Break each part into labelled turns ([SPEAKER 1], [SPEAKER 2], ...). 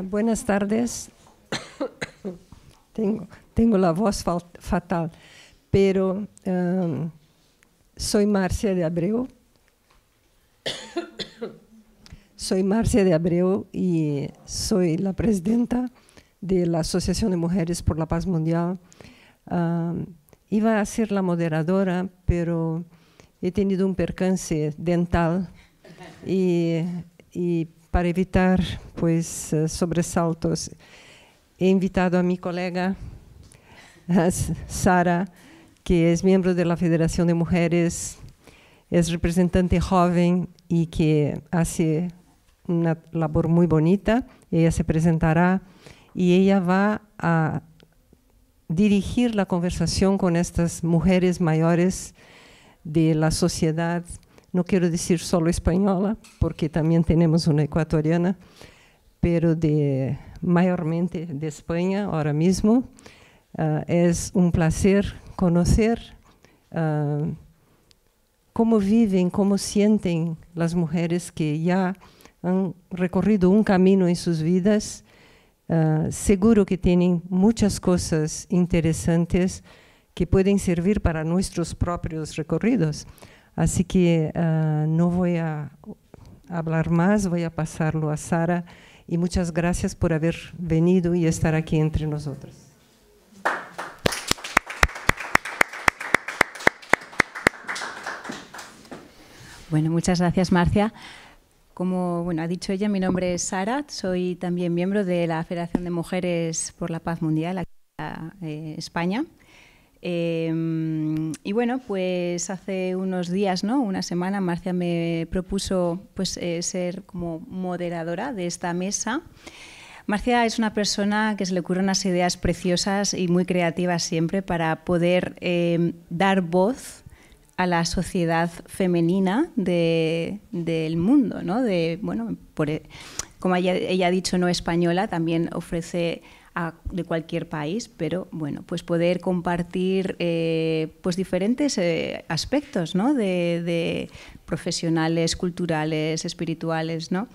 [SPEAKER 1] Buenas tardes. Tengo la voz fatal, pero soy Marcia de Abreu. Soy Marcia de Abreu y soy la presidenta de la Asociación de Mujeres por la Paz Mundial. Iba a ser la moderadora, pero he tenido un percance dental y para evitar pues, sobresaltos, he invitado a mi colega Sara, que es miembro de la Federación de Mujeres, es representante joven y que hace una labor muy bonita. Ella se presentará y ella va a dirigir la conversación con estas mujeres mayores de la sociedad. No quiero decir solo española, porque también tenemos una ecuatoriana, pero mayormente de España ahora mismo. Es un placer conocer cómo viven, cómo sienten las mujeres que ya han recorrido un camino en sus vidas. Seguro que tienen muchas cosas interesantes que pueden servir para nuestros propios recorridos. Así que no voy a hablar más, voy a pasarlo a Sara y muchas gracias por haber venido y estar aquí entre nosotros.
[SPEAKER 2] Bueno, muchas gracias, Marcia. Como ha dicho ella, mi nombre es Sara, soy también miembro de la Federación de Mujeres por la Paz Mundial aquí en España. Y bueno, pues hace unos días, una semana, Marcia me propuso ser como moderadora de esta mesa. Marcia es una persona que se le ocurren unas ideas preciosas y muy creativas siempre para poder dar voz a la sociedad femenina del mundo, ¿no? Como ella ha dicho, no española, también ofrece de cualquier país, pero pues poder compartir diferentes aspectos, ¿no? de profesionales, culturales, espirituales, ¿no?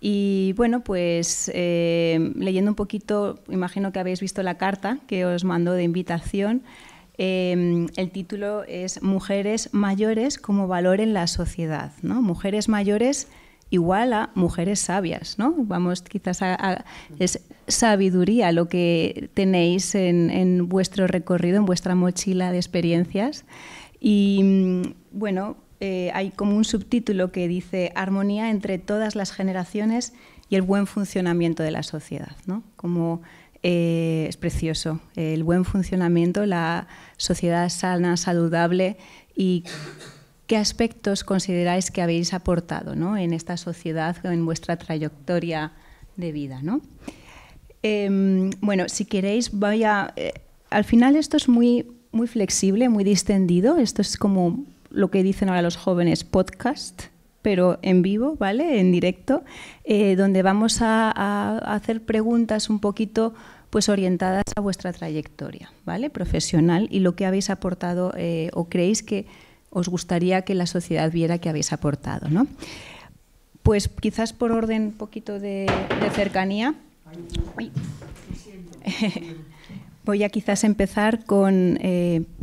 [SPEAKER 2] Y pues leyendo un poquito, imagino que habéis visto la carta que os mandó de invitación. El título es Mujeres mayores como valor en la sociedad, ¿no? Mujeres mayores igual a mujeres sabias, ¿no? Vamos, quizás es sabiduría lo que tenéis en vuestro recorrido, en vuestra mochila de experiencias. Y hay como un subtítulo que dice armonía entre todas las generaciones y el buen funcionamiento de la sociedad, ¿no? Es precioso, el buen funcionamiento, la sociedad sana, saludable. Y ¿qué aspectos consideráis que habéis aportado, ¿no? en esta sociedad, en vuestra trayectoria de vida, ¿no? Si queréis, al final esto es muy, muy flexible, muy distendido. Esto es como lo que dicen ahora los jóvenes, podcast, pero en vivo, ¿vale? En directo, donde vamos a hacer preguntas un poquito orientadas a vuestra trayectoria, ¿vale? Profesional y lo que habéis aportado o creéis que os gustaría que la sociedad viera que habéis aportado, ¿no? Pues quizás por orden un poquito de cercanía. Voy a quizás empezar con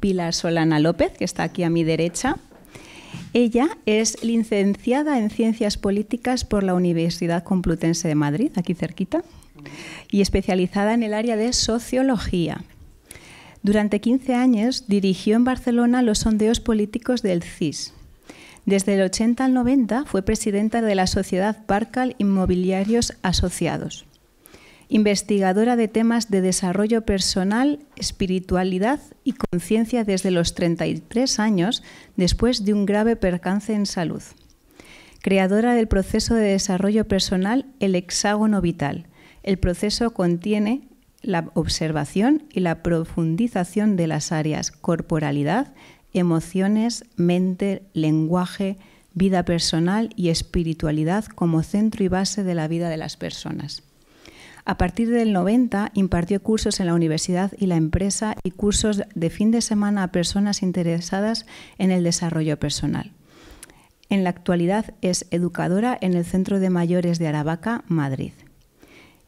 [SPEAKER 2] Pilar Solana López, que está aquí a mi derecha. Ella es licenciada en Ciencias Políticas por la Universidad Complutense de Madrid, aquí cerquita, y especializada en el área de Sociología. Durante 15 años dirigió en Barcelona los sondeos políticos del CIS. Desde el 80 al 90 fue presidenta de la Sociedad Parcal Inmobiliarios Asociados. Investigadora de temas de desarrollo personal, espiritualidad y conciencia desde los 33 años, después de un grave percance en salud. Creadora del proceso de desarrollo personal El Hexágono Vital. El proceso contiene la observación y la profundización de las áreas corporalidad, emociones, mente, lenguaje, vida personal y espiritualidad como centro y base de la vida de las personas. A partir del 90 impartió cursos en la universidad y la empresa y cursos de fin de semana a personas interesadas en el desarrollo personal. En la actualidad es educadora en el Centro de Mayores de Aravaca, Madrid.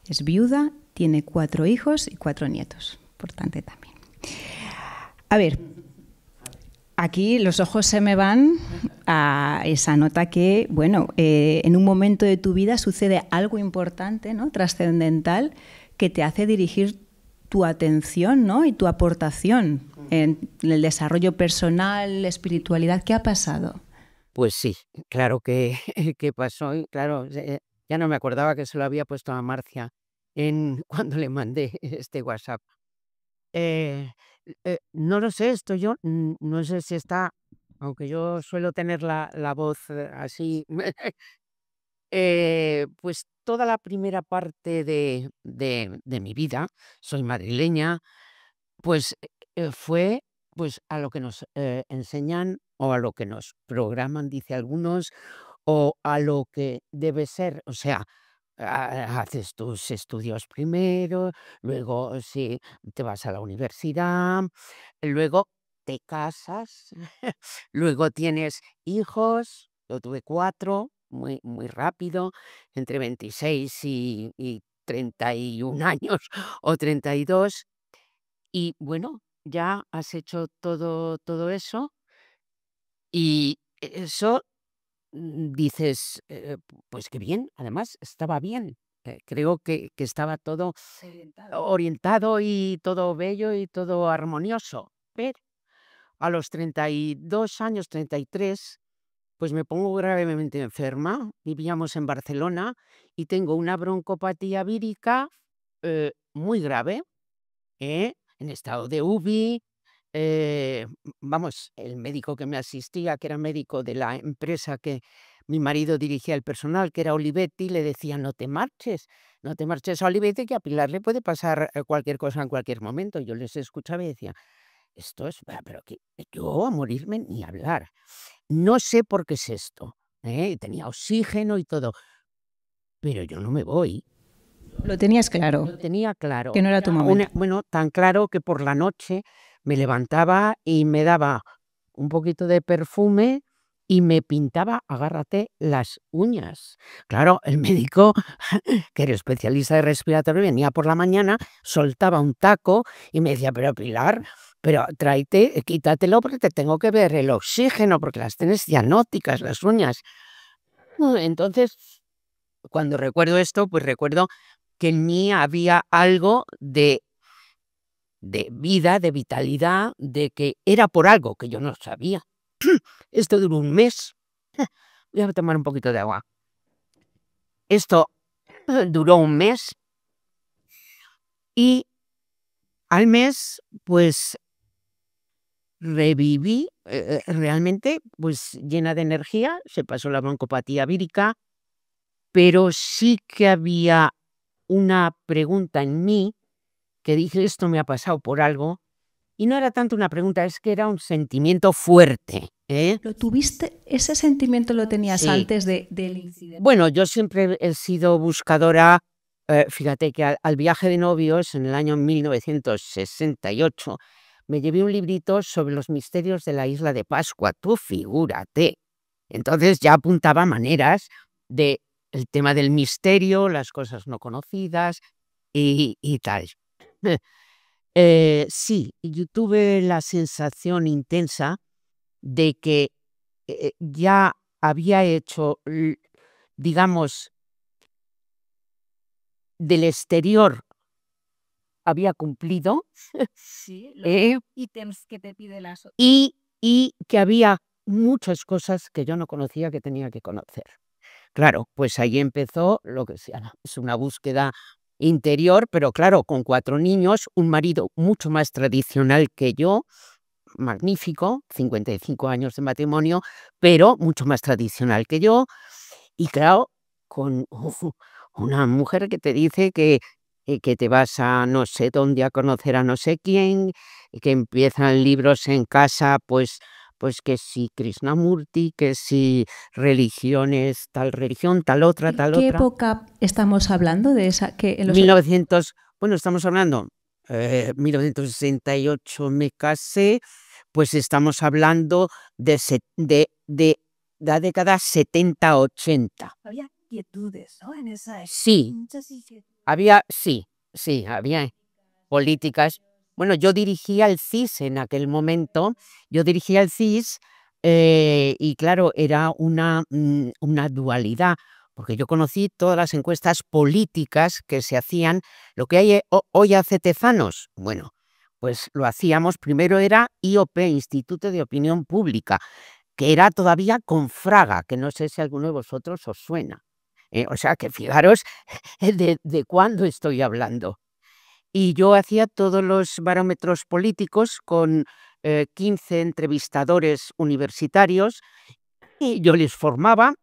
[SPEAKER 2] Es viuda, tiene 4 hijos y 4 nietos. Importante también. A ver, aquí los ojos se me van a esa nota que, bueno, en un momento de tu vida sucede algo importante, ¿no? Trascendental, que te hace dirigir tu atención, ¿no? Y tu aportación en el desarrollo personal, la espiritualidad. ¿Qué ha pasado?
[SPEAKER 3] Pues sí, claro que, que pasó, y claro, ya no me acordaba que se lo había puesto a Marcia cuando le mandé este WhatsApp. Eh, no lo sé, esto yo no sé si está, aunque yo suelo tener la voz así, pues toda la primera parte de mi vida, soy madrileña, pues fue pues a lo que nos enseñan o a lo que nos programan, dice algunos, o a lo que debe ser, o sea, haces tus estudios primero, luego sí te vas a la universidad, luego te casas, luego tienes hijos, yo tuve 4, muy, muy rápido, entre 26 y 31 años o 32, y bueno, ya has hecho todo eso y eso. Dices, pues qué bien, además estaba bien. Creo que estaba todo orientado y todo bello y todo armonioso. Pero a los 32 años, 33, pues me pongo gravemente enferma. Vivíamos en Barcelona y tengo una broncopatía vírica muy grave, en estado de UBI. Vamos, el médico que me asistía, que era médico de la empresa que mi marido dirigía el personal, que era Olivetti, le decía, no te marches a Olivetti, que a Pilar le puede pasar cualquier cosa en cualquier momento. Yo les escuchaba y decía, esto es, pero que yo a morirme ni hablar. No sé por qué es esto, tenía oxígeno y todo, pero yo no me voy.
[SPEAKER 2] Lo tenías claro,
[SPEAKER 3] Lo tenía claro.
[SPEAKER 2] que no era tu momento.
[SPEAKER 3] Bueno, tan claro que por la noche me levantaba y me daba un poquito de perfume y me pintaba, agárrate, las uñas. Claro, el médico, que era especialista de respiratorio, venía por la mañana, soltaba un taco y me decía, pero Pilar, pero tráete, quítatelo porque te tengo que ver el oxígeno, porque las tienes cianóticas, las uñas. Entonces, cuando recuerdo esto, pues recuerdo que en mí había algo de vida, de vitalidad, de que era por algo que yo no sabía. Esto duró un mes. Voy a tomar un poquito de agua. Esto duró un mes y al mes, pues reviví realmente, pues llena de energía. Se pasó la broncopatía vírica, pero sí que había una pregunta en mí que dije, esto me ha pasado por algo. Y no era tanto una pregunta, es que era un sentimiento fuerte.
[SPEAKER 2] ¿Lo tuviste? ¿Ese sentimiento lo tenías
[SPEAKER 3] Sí.
[SPEAKER 2] antes del incidente?
[SPEAKER 3] Bueno, yo siempre he sido buscadora. Fíjate que al viaje de novios en el año 1968 me llevé un librito sobre los misterios de la isla de Pascua, tú figúrate. Entonces ya apuntaba maneras de el tema del misterio, las cosas no conocidas y tal. Sí, yo tuve la sensación intensa de que ya había hecho, digamos, del exterior había cumplido.
[SPEAKER 2] Sí,
[SPEAKER 3] los
[SPEAKER 2] ítems que te pide la
[SPEAKER 3] y que había muchas cosas que yo no conocía que tenía que conocer. Claro, pues ahí empezó lo que es una búsqueda interior, pero claro, con 4 niños, un marido mucho más tradicional que yo, magnífico, 55 años de matrimonio, pero mucho más tradicional que yo, y claro, con una mujer que te dice que te vas a no sé dónde a conocer a no sé quién, y que empiezan libros en casa, pues que si Krishnamurti, que si religiones, tal religión, tal otra, tal
[SPEAKER 2] ¿Qué
[SPEAKER 3] otra.
[SPEAKER 2] época estamos hablando de esa? Que en los
[SPEAKER 3] 1900, bueno, estamos hablando, 1968 me casé, pues estamos hablando de la década 70-80.
[SPEAKER 2] había inquietudes, ¿no? En esa época.
[SPEAKER 3] Sí,
[SPEAKER 2] Muchas inquietudes.
[SPEAKER 3] había políticas. Bueno, yo dirigía el CIS en aquel momento, yo dirigía el CIS y claro, era una dualidad, porque yo conocí todas las encuestas políticas que se hacían, lo que hay hoy hace Tezanos. Bueno, pues lo hacíamos, primero era IOP, Instituto de Opinión Pública, que era todavía con Fraga, que no sé si alguno de vosotros os suena. O sea que fijaros de cuándo estoy hablando. Y yo hacía todos los barómetros políticos con 15 entrevistadores universitarios y yo les formaba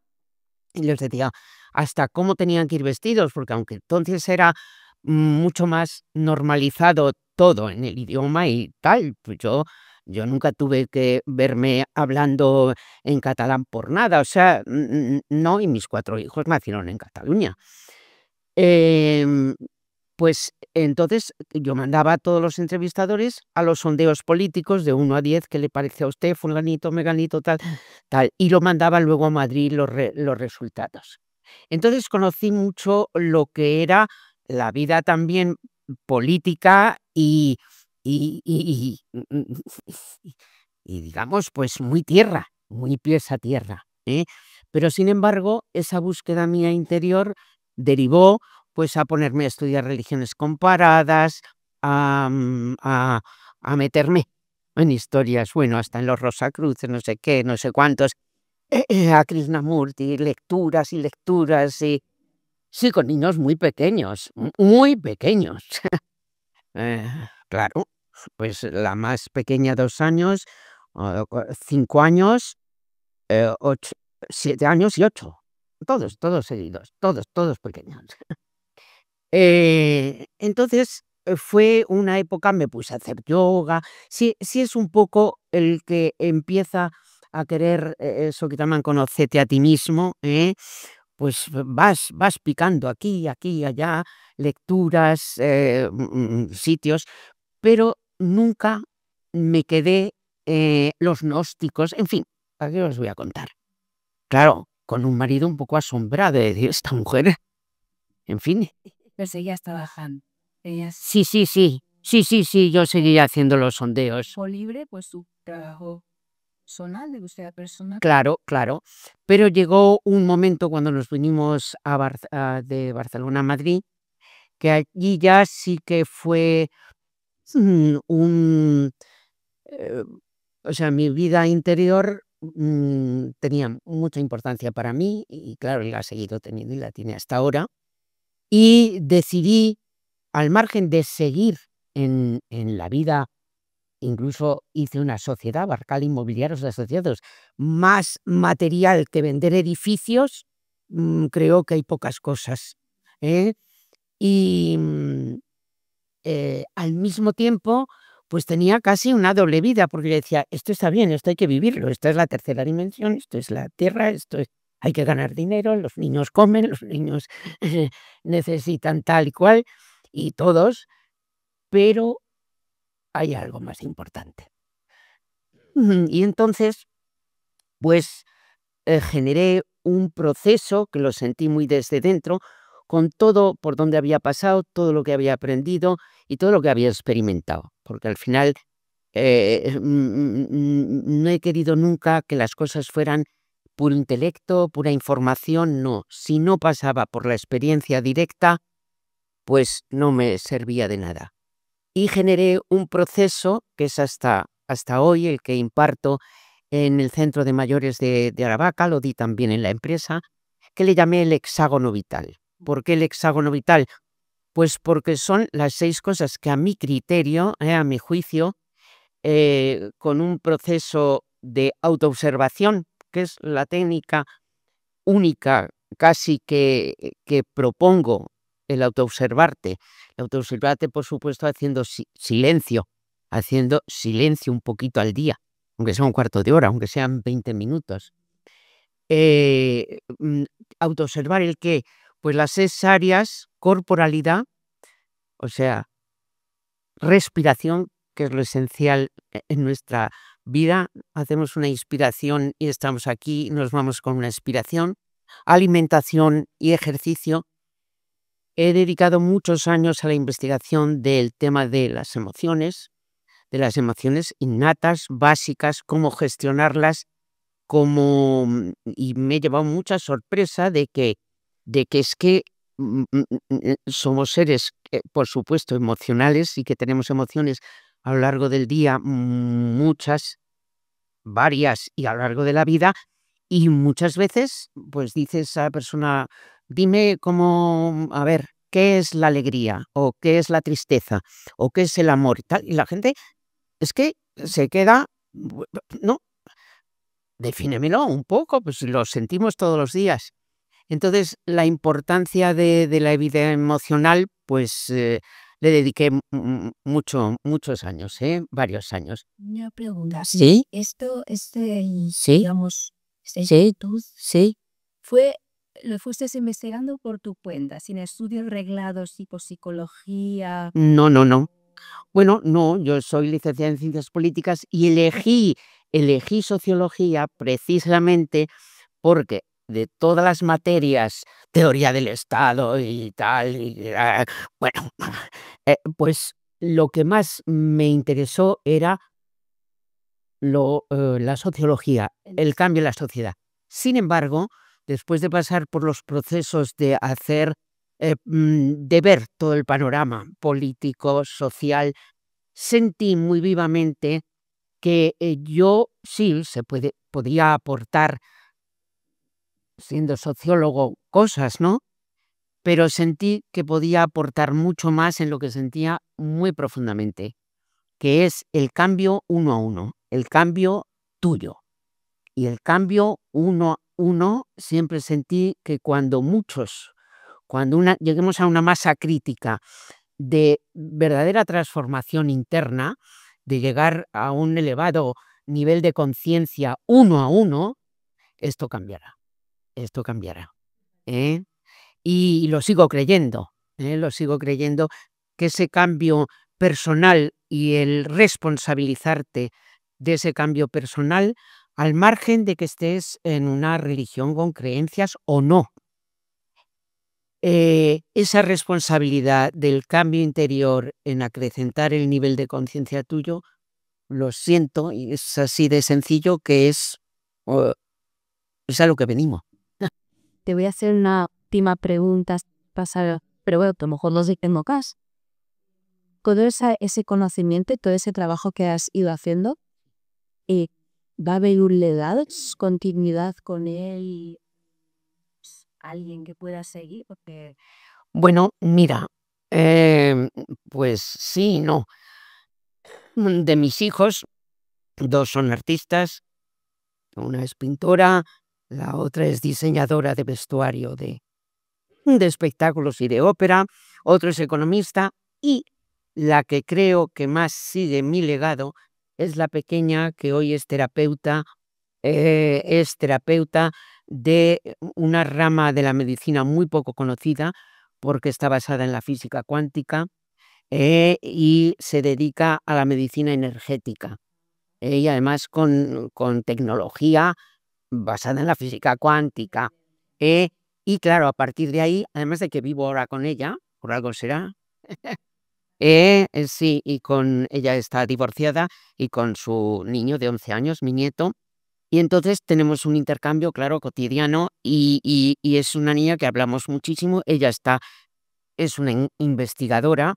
[SPEAKER 3] y les decía hasta cómo tenían que ir vestidos, porque aunque entonces era mucho más normalizado todo en el idioma y tal, pues yo nunca tuve que verme hablando en catalán por nada, o sea, no, y mis 4 hijos nacieron en Cataluña. Em, pues entonces yo mandaba a todos los entrevistadores a los sondeos políticos de 1 a 10, ¿qué le parece a usted, fulanito, meganito, tal, tal? Y lo mandaba luego a Madrid los resultados. Entonces conocí mucho lo que era la vida también política y y digamos, pues muy tierra, muy pies a tierra, ¿eh? Pero sin embargo, esa búsqueda mía interior derivó pues a ponerme a estudiar religiones comparadas, a meterme en historias, bueno, hasta en los Rosacruces, no sé qué, no sé cuántos, a Krishnamurti, lecturas y lecturas, y sí, con niños muy pequeños, muy pequeños. Eh, claro, pues la más pequeña 2 años, 5 años, 8, 7 años y 8, todos seguidos, todos pequeños. Entonces, fue una época, me puse a hacer yoga. Sí es un poco el que empieza a querer, eso que llaman conocerte a ti mismo, pues vas picando aquí, allá, lecturas, sitios, pero nunca me quedé, los gnósticos, en fin, ¿para qué os voy a contar? Claro, con un marido un poco asombrado de decir: "Esta mujer", en fin.
[SPEAKER 4] Pero seguías trabajando. Seguías
[SPEAKER 3] Sí, yo seguía haciendo los sondeos.
[SPEAKER 4] tiempo libre, pues tu trabajo personal, de búsqueda personal.
[SPEAKER 3] Claro, pero llegó un momento cuando nos vinimos de Barcelona a Madrid, que allí ya sí que fue, un, eh, o sea, mi vida interior, tenía mucha importancia para mí y claro, la ha seguido teniendo y la tiene hasta ahora, y decidí, al margen de seguir en la vida. Incluso hice una sociedad, Barcal Inmobiliarios Asociados, más material que vender edificios, creo que hay pocas cosas, ¿eh? Y, al mismo tiempo, pues tenía casi una doble vida, porque yo decía: "Esto está bien, esto hay que vivirlo, esta es la tercera dimensión, esto es la tierra, hay que ganar dinero, los niños comen, los niños necesitan tal y cual, y todos, pero hay algo más importante". Y entonces, pues, generé un proceso que lo sentí muy desde dentro, con todo por donde había pasado, todo lo que había aprendido y todo lo que había experimentado, porque al final, no he querido nunca que las cosas fueran puro intelecto, pura información, no. Si no pasaba por la experiencia directa, pues no me servía de nada. Y generé un proceso que es hasta hoy el que imparto en el Centro de Mayores de Aravaca, lo di también en la empresa, que le llamé el hexágono vital. ¿Por qué el hexágono vital? Pues porque son las 6 cosas que a mi criterio, a mi juicio, con un proceso de autoobservación, que es la técnica única casi que propongo, el autoobservarte. El autoobservarte, por supuesto, haciendo silencio un poquito al día, aunque sea un cuarto de hora, aunque sean 20 minutos. Autoobservar el qué, pues las 6 áreas: corporalidad, o sea, respiración, que es lo esencial en nuestra vida. Hacemos una inspiración y estamos aquí, nos vamos con una expiración. Alimentación y ejercicio. he dedicado muchos años a la investigación del tema de las emociones innatas, básicas, cómo gestionarlas, y me he llevado mucha sorpresa de que es que somos seres, por supuesto, emocionales y que tenemos emociones a lo largo del día, muchas, varias y a lo largo de la vida, y muchas veces pues dices a la persona, dime cómo, a ver, ¿qué es la alegría? ¿O qué es la tristeza? ¿O qué es el amor? Y tal, y la gente es que se queda, no, defínemelo un poco, pues lo sentimos todos los días. Entonces, la importancia de la vida emocional, pues le dediqué muchos años, varios años.
[SPEAKER 4] Una pregunta.
[SPEAKER 3] Sí,
[SPEAKER 4] Esto,
[SPEAKER 3] sí,
[SPEAKER 4] digamos, esta
[SPEAKER 3] sí,
[SPEAKER 4] inquietud,
[SPEAKER 3] sí.
[SPEAKER 4] lo fuiste investigando por tu cuenta, sin estudios reglados tipo psicología.
[SPEAKER 3] No. Bueno, no, yo soy licenciada en Ciencias Políticas y elegí sociología precisamente porque de todas las materias, teoría del Estado y tal, bueno, pues lo que más me interesó era la sociología, el cambio en la sociedad. Sin embargo, después de pasar por los procesos de ver todo el panorama político, social, sentí muy vivamente que yo sí podía aportar, siendo sociólogo, cosas, ¿no? Pero sentí que podía aportar mucho más en lo que sentía muy profundamente, que es el cambio uno a uno, el cambio tuyo. Y el cambio uno a uno, siempre sentí que cuando lleguemos a una masa crítica de verdadera transformación interna, de llegar a un elevado nivel de conciencia uno a uno, esto cambiará, ¿eh? Y lo sigo creyendo, que ese cambio personal y el responsabilizarte de ese cambio personal, al margen de que estés en una religión con creencias o no, esa responsabilidad del cambio interior en acrecentar el nivel de conciencia tuyo, lo siento, y es así de sencillo que es a lo que venimos.
[SPEAKER 4] Te voy a hacer una última pregunta, pero bueno, a lo mejor no sé qué tengo caso. Todo ese conocimiento y todo ese trabajo que has ido haciendo, ¿va a haber un legado, continuidad con él, alguien que pueda seguir? Porque
[SPEAKER 3] Bueno, mira, pues sí y no. De mis hijos, 2 son artistas, una es pintora, la otra es diseñadora de vestuario de espectáculos y de ópera, otro es economista, y la que creo que más sigue mi legado es la pequeña, que hoy es terapeuta de una rama de la medicina muy poco conocida, porque está basada en la física cuántica, y se dedica a la medicina energética, y además con tecnología basada en la física cuántica. Y claro, a partir de ahí, además de que vivo ahora con ella, por algo será, sí, y ella está divorciada y con su niño de 11 años, mi nieto, y entonces tenemos un intercambio, claro, cotidiano, y es una niña que hablamos muchísimo. Ella es una investigadora,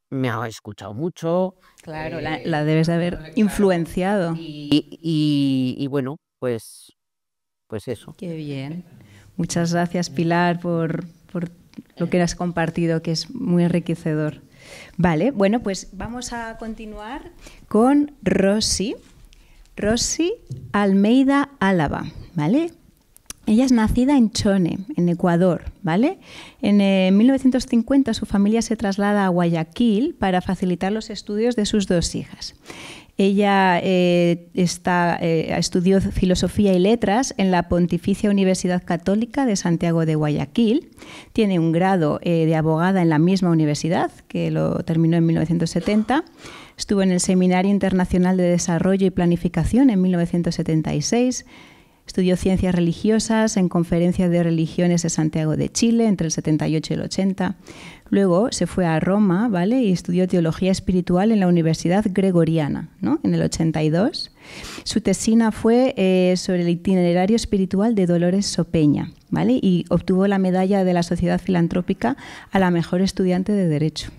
[SPEAKER 3] me ha escuchado mucho.
[SPEAKER 2] Claro, la debes de haber influenciado.
[SPEAKER 3] Y bueno, pues eso.
[SPEAKER 2] Qué bien. Muchas gracias, Pilar, por lo que has compartido, que es muy enriquecedor. Vale, bueno, pues vamos a continuar con Rosy Almeida Álava, ¿vale? Ella es nacida en Chone, en Ecuador, ¿vale? En 1950 su familia se traslada a Guayaquil para facilitar los estudios de sus 2 hijas. Ella estudió Filosofía y Letras en la Pontificia Universidad Católica de Santiago de Guayaquil. Tiene un grado de abogada en la misma universidad, que lo terminó en 1970. Estuvo en el Seminario Internacional de Desarrollo y Planificación en 1976. Estudió ciencias religiosas en Conferencia de Religiones de Santiago de Chile entre el 78 y el 80. Luego se fue a Roma, ¿vale? Y estudió teología espiritual en la Universidad Gregoriana, ¿no? En el 82. Su tesina fue sobre el itinerario espiritual de Dolores Sopeña, ¿vale? Y obtuvo la medalla de la Sociedad Filantrópica a la mejor estudiante de Derecho.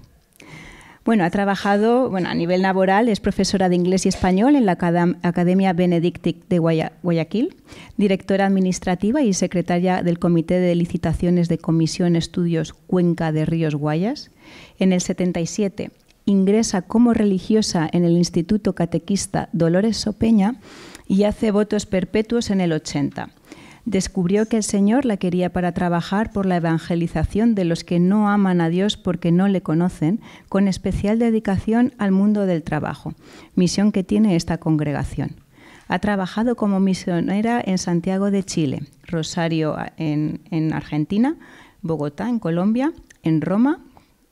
[SPEAKER 2] Bueno, ha trabajado, a nivel laboral, es profesora de inglés y español en la Academia Benedictic de Guayaquil, directora administrativa y secretaria del Comité de Licitaciones de Comisión Estudios Cuenca de Ríos Guayas. En el 77 ingresa como religiosa en el Instituto Catequista Dolores Sopeña y hace votos perpetuos en el 80. Descubrió que el Señor la quería para trabajar por la evangelización de los que no aman a Dios porque no le conocen, con especial dedicación al mundo del trabajo, misión que tiene esta congregación. Ha trabajado como misionera en Santiago de Chile, Rosario en Argentina, Bogotá en Colombia, en Roma,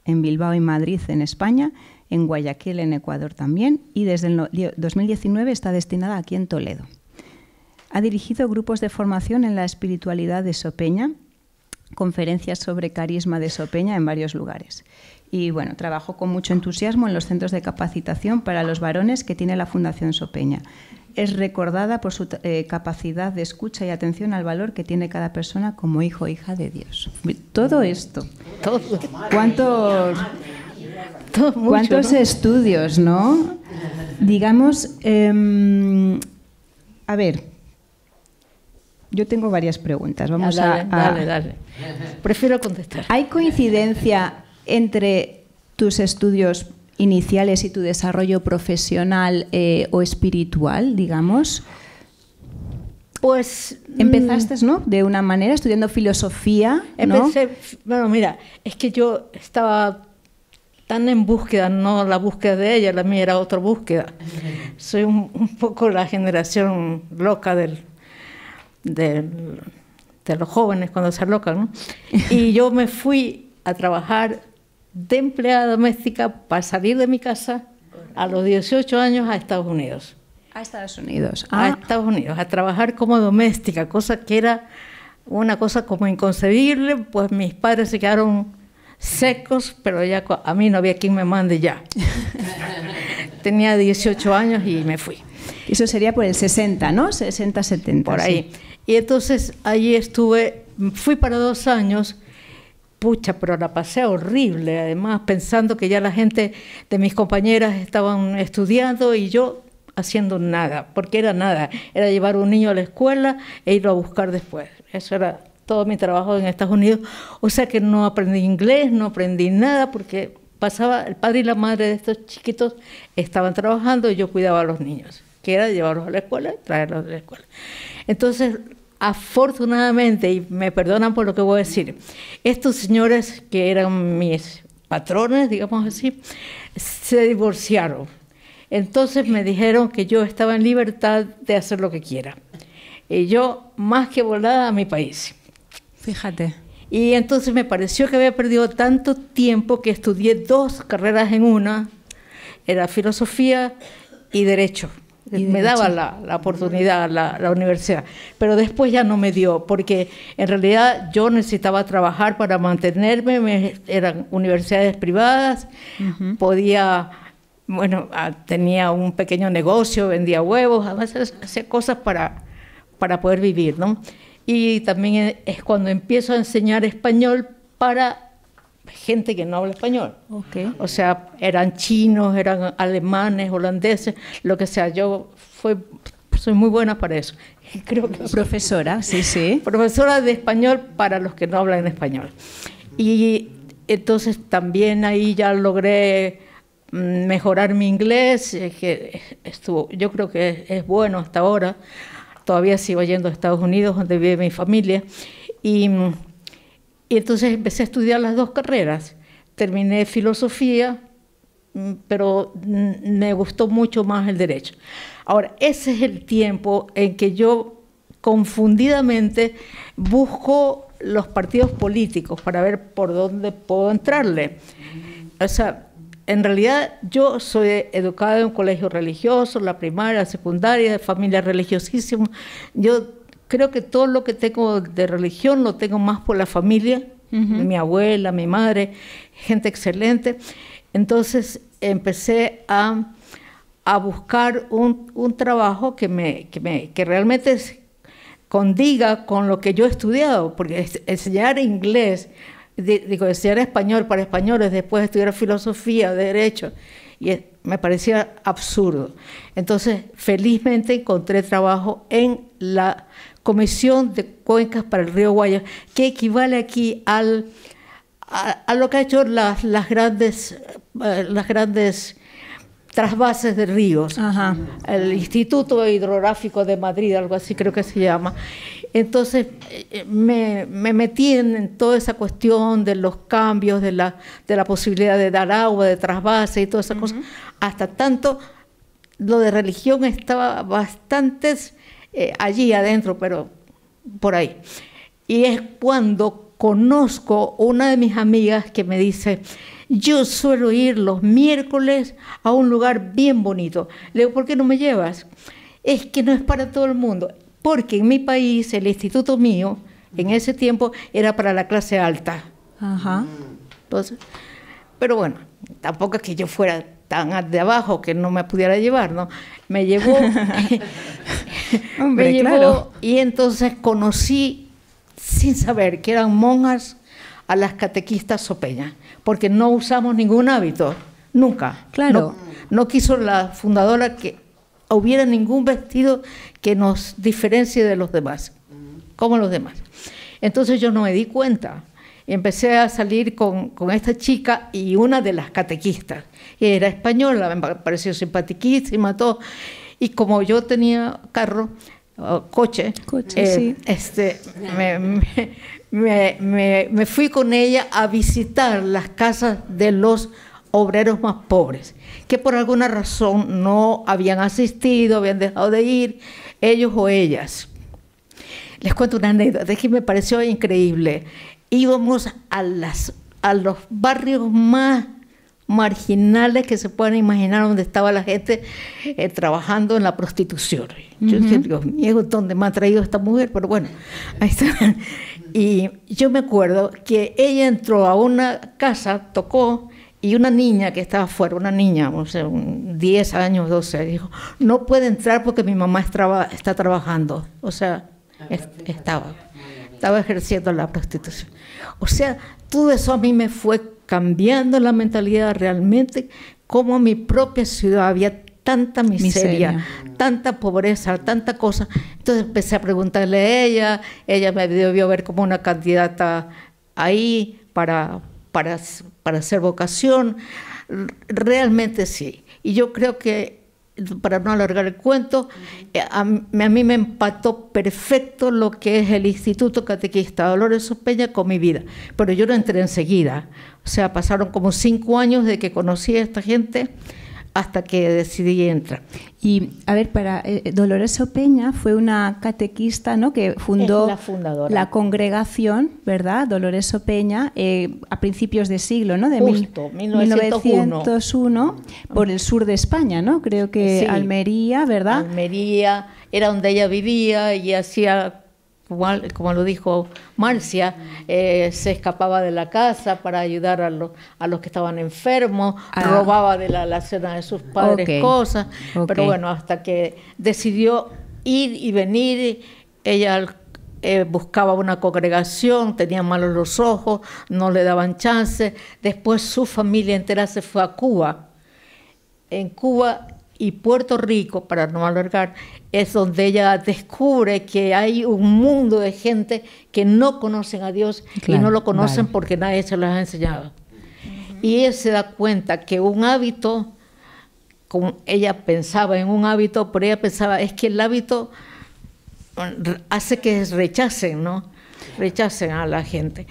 [SPEAKER 2] en Bilbao y Madrid en España, en Guayaquil en Ecuador también, y desde el 2019 está destinada aquí en Toledo. Ha dirigido grupos de formación en la espiritualidad de Sopeña, conferencias sobre carisma de Sopeña en varios lugares. Y bueno, trabajó con mucho entusiasmo en los centros de capacitación para los varones que tiene la Fundación Sopeña. Es recordada por su capacidad de escucha y atención al valor que tiene cada persona como hijo o hija de Dios. Todo esto. ¿Cuántos estudios, no? Digamos, a ver, yo tengo varias preguntas. Vamos
[SPEAKER 5] Dale. Prefiero contestar.
[SPEAKER 2] ¿Hay coincidencia entre tus estudios iniciales y tu desarrollo profesional o espiritual, digamos?
[SPEAKER 5] Pues
[SPEAKER 2] empezaste, ¿no? De una manera, estudiando filosofía, ¿no?
[SPEAKER 5] Bueno, mira, es que yo estaba tan en búsqueda, no la búsqueda de ella, la mía era otra búsqueda. Soy un poco la generación loca de los jóvenes cuando se alocan, ¿no? Y yo me fui a trabajar de empleada doméstica para salir de mi casa a los 18 años a Estados Unidos.
[SPEAKER 2] A Estados Unidos.
[SPEAKER 5] A Estados Unidos, a trabajar como doméstica, cosa que era una cosa como inconcebible, pues mis padres se quedaron secos, pero ya a mí no había quien me mande ya. Tenía 18 años y me fui.
[SPEAKER 2] Eso sería por el 60, ¿no? 60, 70.
[SPEAKER 5] Por ahí.
[SPEAKER 2] Sí.
[SPEAKER 5] Y entonces allí fui para 2 años, pucha, pero la pasé horrible, además pensando que ya la gente de mis compañeras estaban estudiando y yo haciendo nada, porque era llevar un niño a la escuela e irlo a buscar después. Eso era todo mi trabajo en Estados Unidos, o sea que no aprendí inglés, no aprendí nada, porque el padre y la madre de estos chiquitos estaban trabajando y yo cuidaba a los niños, que era llevarlos a la escuela y traerlos de la escuela. Entonces, afortunadamente, y me perdonan por lo que voy a decir, estos señores que eran mis patrones, digamos así, se divorciaron. Entonces me dijeron que yo estaba en libertad de hacer lo que quiera. Y yo, más que volada, a mi país.
[SPEAKER 2] Fíjate.
[SPEAKER 5] Y entonces me pareció que había perdido tanto tiempo que estudié 2 carreras en una, era filosofía y derecho. Me daba la oportunidad la universidad, pero después ya no me dio, porque en realidad yo necesitaba trabajar para mantenerme, eran universidades privadas, tenía un pequeño negocio, vendía huevos, hacía cosas para poder vivir, ¿no? Y también es cuando empiezo a enseñar español para gente que no habla español.
[SPEAKER 2] Okay.
[SPEAKER 5] O sea, eran chinos, eran alemanes, holandeses, lo que sea. Yo soy muy buena para eso. Creo que
[SPEAKER 2] profesora, sí.
[SPEAKER 5] Profesora de español para los que no hablan español. Y entonces también ahí ya logré mejorar mi inglés, yo creo que es bueno hasta ahora. Todavía sigo yendo a Estados Unidos, donde vive mi familia. Y entonces empecé a estudiar las 2 carreras. Terminé filosofía, pero me gustó mucho más el derecho. Ahora, ese es el tiempo en que yo confundidamente busco los partidos políticos para ver por dónde puedo entrarle. O sea, en realidad yo soy educada en un colegio religioso, la primaria, la secundaria, de familia religiosísima. Yo creo que todo lo que tengo de religión lo tengo más por la familia, mi abuela, mi madre, gente excelente. Entonces empecé a buscar un trabajo que realmente condiga con lo que yo he estudiado, porque enseñar inglés, enseñar español para españoles, después estudiar filosofía, derecho, y me parecía absurdo. Entonces, felizmente encontré trabajo en la Comisión de Cuencas para el Río Guayas, que equivale aquí a lo que ha hecho las grandes trasvases de ríos. Ajá. El Instituto Hidrográfico de Madrid, algo así creo que se llama. Entonces me metí en toda esa cuestión de los cambios, de la posibilidad de dar agua, de trasvase y todas esas cosas. Hasta tanto, lo de religión estaba bastante allí adentro, pero por ahí. Y es cuando conozco una de mis amigas que me dice: yo suelo ir los miércoles a un lugar bien bonito. Le digo: ¿por qué no me llevas? Es que no es para todo el mundo. Porque en mi país, el instituto mío, en ese tiempo, era para la clase alta. Ajá. Entonces, pero bueno, tampoco es que yo fuera tan de abajo que no me pudiera llevar, ¿no? Me llevó.
[SPEAKER 2] Hombre, me llevó, claro.
[SPEAKER 5] Y entonces conocí, sin saber, que eran monjas, a las catequistas sopeñas, porque no usamos ningún hábito, nunca.
[SPEAKER 2] Claro.
[SPEAKER 5] No quiso la fundadora que hubiera ningún vestido que nos diferencie de los demás, como los demás. Entonces yo no me di cuenta. Empecé a salir con esta chica y una de las catequistas. Era española, me pareció simpaticísima, todo. Y como yo tenía carro, coche,
[SPEAKER 2] sí.
[SPEAKER 5] Me fui con ella a visitar las casas de los obreros más pobres, que por alguna razón no habían asistido, habían dejado de ir, ellos o ellas. Les cuento una anécdota que me pareció increíble. Íbamos a los barrios más marginales que se puedan imaginar, donde estaba la gente trabajando en la prostitución. Yo dije: Dios mío, ¿dónde me ha traído esta mujer? Pero bueno, ahí está. Y yo me acuerdo que ella entró a una casa, tocó, y una niña que estaba afuera, una niña, o sea, 10 años, 12, dijo: no puede entrar porque mi mamá está trabajando. O sea, estaba ejerciendo la prostitución. O sea, todo eso a mí me fue cambiando la mentalidad realmente, como en mi propia ciudad había tanta miseria, tanta pobreza, tanta cosa. Entonces empecé a preguntarle a ella me debió ver como una candidata ahí para hacer vocación. Realmente sí. Y yo creo que, para no alargar el cuento, a mí me empató perfecto lo que es el Instituto Catequista Dolores Opeña con mi vida. Pero yo no entré enseguida. O sea, pasaron como 5 años de que conocí a esta gente hasta que decidí entrar.
[SPEAKER 2] Y, a ver, Dolores Opeña fue una catequista, ¿no?, que fundó la congregación, ¿verdad?, Dolores Opeña, a principios de siglo, ¿no?, de 1901, por el sur de España, ¿no? Creo que sí. Almería, ¿verdad?
[SPEAKER 5] Almería, era donde ella vivía y hacía, como lo dijo Marcia, se escapaba de la casa para ayudar a los que estaban enfermos, robaba de la alacena de sus padres cosas, pero bueno, hasta que decidió ir y venir, ella buscaba una congregación, tenía malos los ojos, no le daban chance. Después su familia entera se fue a Cuba. En Cuba y Puerto Rico, para no alargar, es donde ella descubre que hay un mundo de gente que no conocen a Dios, y no lo conocen porque nadie se los ha enseñado. Y ella se da cuenta que un hábito, como ella pensaba en un hábito, pero ella pensaba, es que el hábito hace que rechacen, ¿no? Rechacen a la gente.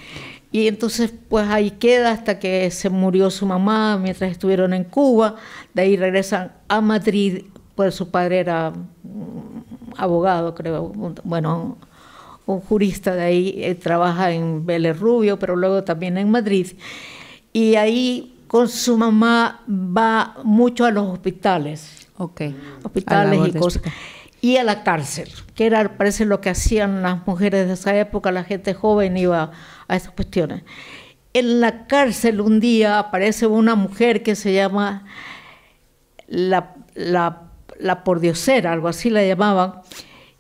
[SPEAKER 5] Y entonces, pues ahí queda hasta que se murió su mamá mientras estuvieron en Cuba. De ahí regresan a Madrid, pues su padre era abogado, creo, bueno, un jurista de ahí, trabaja en Vélez Rubio, pero luego también en Madrid. Y ahí con su mamá va mucho a los hospitales. Hospitales y cosas. y a la cárcel, que era, parece, lo que hacían las mujeres de esa época, la gente joven iba a esas cuestiones. En la cárcel un día aparece una mujer que se llama la pordiosera, algo así la llamaban,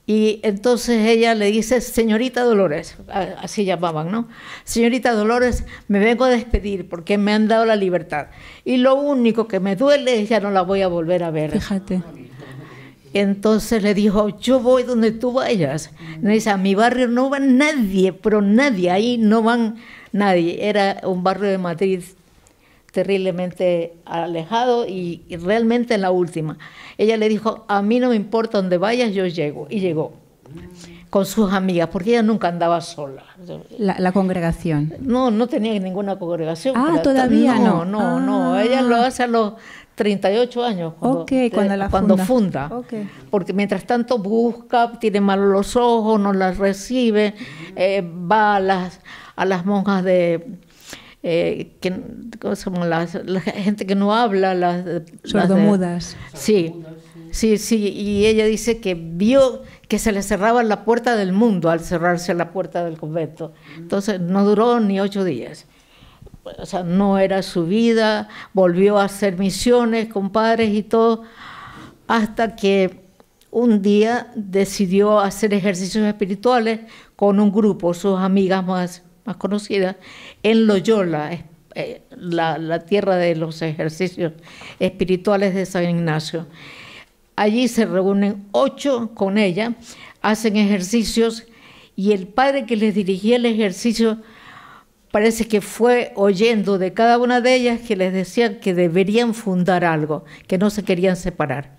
[SPEAKER 5] y entonces ella le dice, señorita Dolores, así llamaban, ¿no? Señorita Dolores, me vengo a despedir porque me han dado la libertad. Y lo único que me duele es ya no la voy a volver a ver.
[SPEAKER 2] Fíjate.
[SPEAKER 5] Entonces le dijo, yo voy donde tú vayas. Me dice, a mi barrio no va nadie, pero nadie, ahí no van nadie. Era un barrio de Madrid terriblemente alejado y realmente en la última. Ella le dijo, a mí no me importa dónde vayas, yo llego. Y llegó con sus amigas, porque ella nunca andaba sola.
[SPEAKER 2] La congregación.
[SPEAKER 5] No tenía ninguna congregación.
[SPEAKER 2] Ah, todavía no.
[SPEAKER 5] No. Ella lo hace a los 38 años, cuando funda.
[SPEAKER 2] Okay.
[SPEAKER 5] Porque mientras tanto busca, tiene malos los ojos, no las recibe, va a las monjas ¿cómo se llama? La gente que no habla,
[SPEAKER 2] sordomudas.
[SPEAKER 5] Sí, y ella dice que vio que se le cerraba la puerta del mundo al cerrarse la puerta del convento. Entonces no duró ni 8 días. O sea, no era su vida, volvió a hacer misiones con padres y todo, hasta que un día decidió hacer ejercicios espirituales con un grupo, sus amigas más conocidas, en Loyola, la tierra de los ejercicios espirituales de San Ignacio. Allí se reúnen 8 con ella, hacen ejercicios, y el padre que les dirigía el ejercicio parece que fue oyendo de cada una de ellas que les decían que deberían fundar algo, que no se querían separar.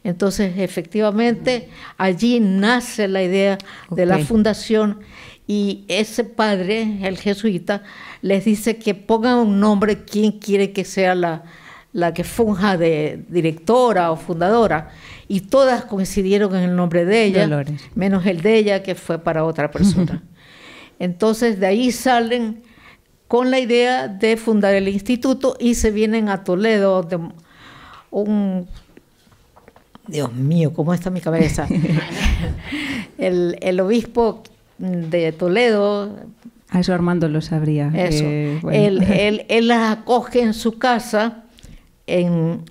[SPEAKER 5] Entonces, efectivamente, allí nace la idea de la fundación, y ese padre, el jesuita, les dice que pongan un nombre, quién quiere que sea la que funja de directora o fundadora, y todas coincidieron en el nombre de ella,
[SPEAKER 2] Dolores,
[SPEAKER 5] menos el de ella, que fue para otra persona. Entonces, de ahí salen con la idea de fundar el instituto y se vienen a Toledo, de Dios mío, ¿cómo está mi cabeza? el obispo de Toledo.
[SPEAKER 2] A eso Armando lo sabría.
[SPEAKER 5] Eso.
[SPEAKER 2] Bueno.
[SPEAKER 5] Él las acoge en su casa, en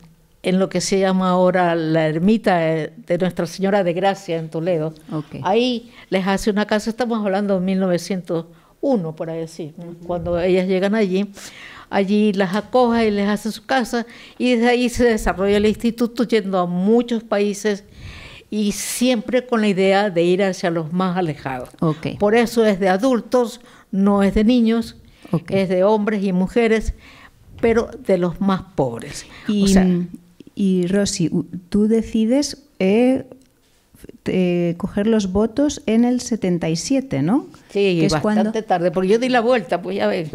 [SPEAKER 5] lo que se llama ahora la ermita de Nuestra Señora de Gracia en Toledo.
[SPEAKER 2] Okay.
[SPEAKER 5] Ahí les hace una casa, estamos hablando de 1901, por ahí decir, cuando ellas llegan allí las acoge y les hace su casa, y desde ahí se desarrolla el instituto yendo a muchos países, y siempre con la idea de ir hacia los más alejados.
[SPEAKER 2] Okay.
[SPEAKER 5] Por eso es de adultos, no es de niños, es de hombres y mujeres, pero de los más pobres.
[SPEAKER 2] Y Rosy, tú decides coger los votos en el 77, ¿no?
[SPEAKER 5] Sí, que es bastante tarde, porque yo di la vuelta, pues ya ves.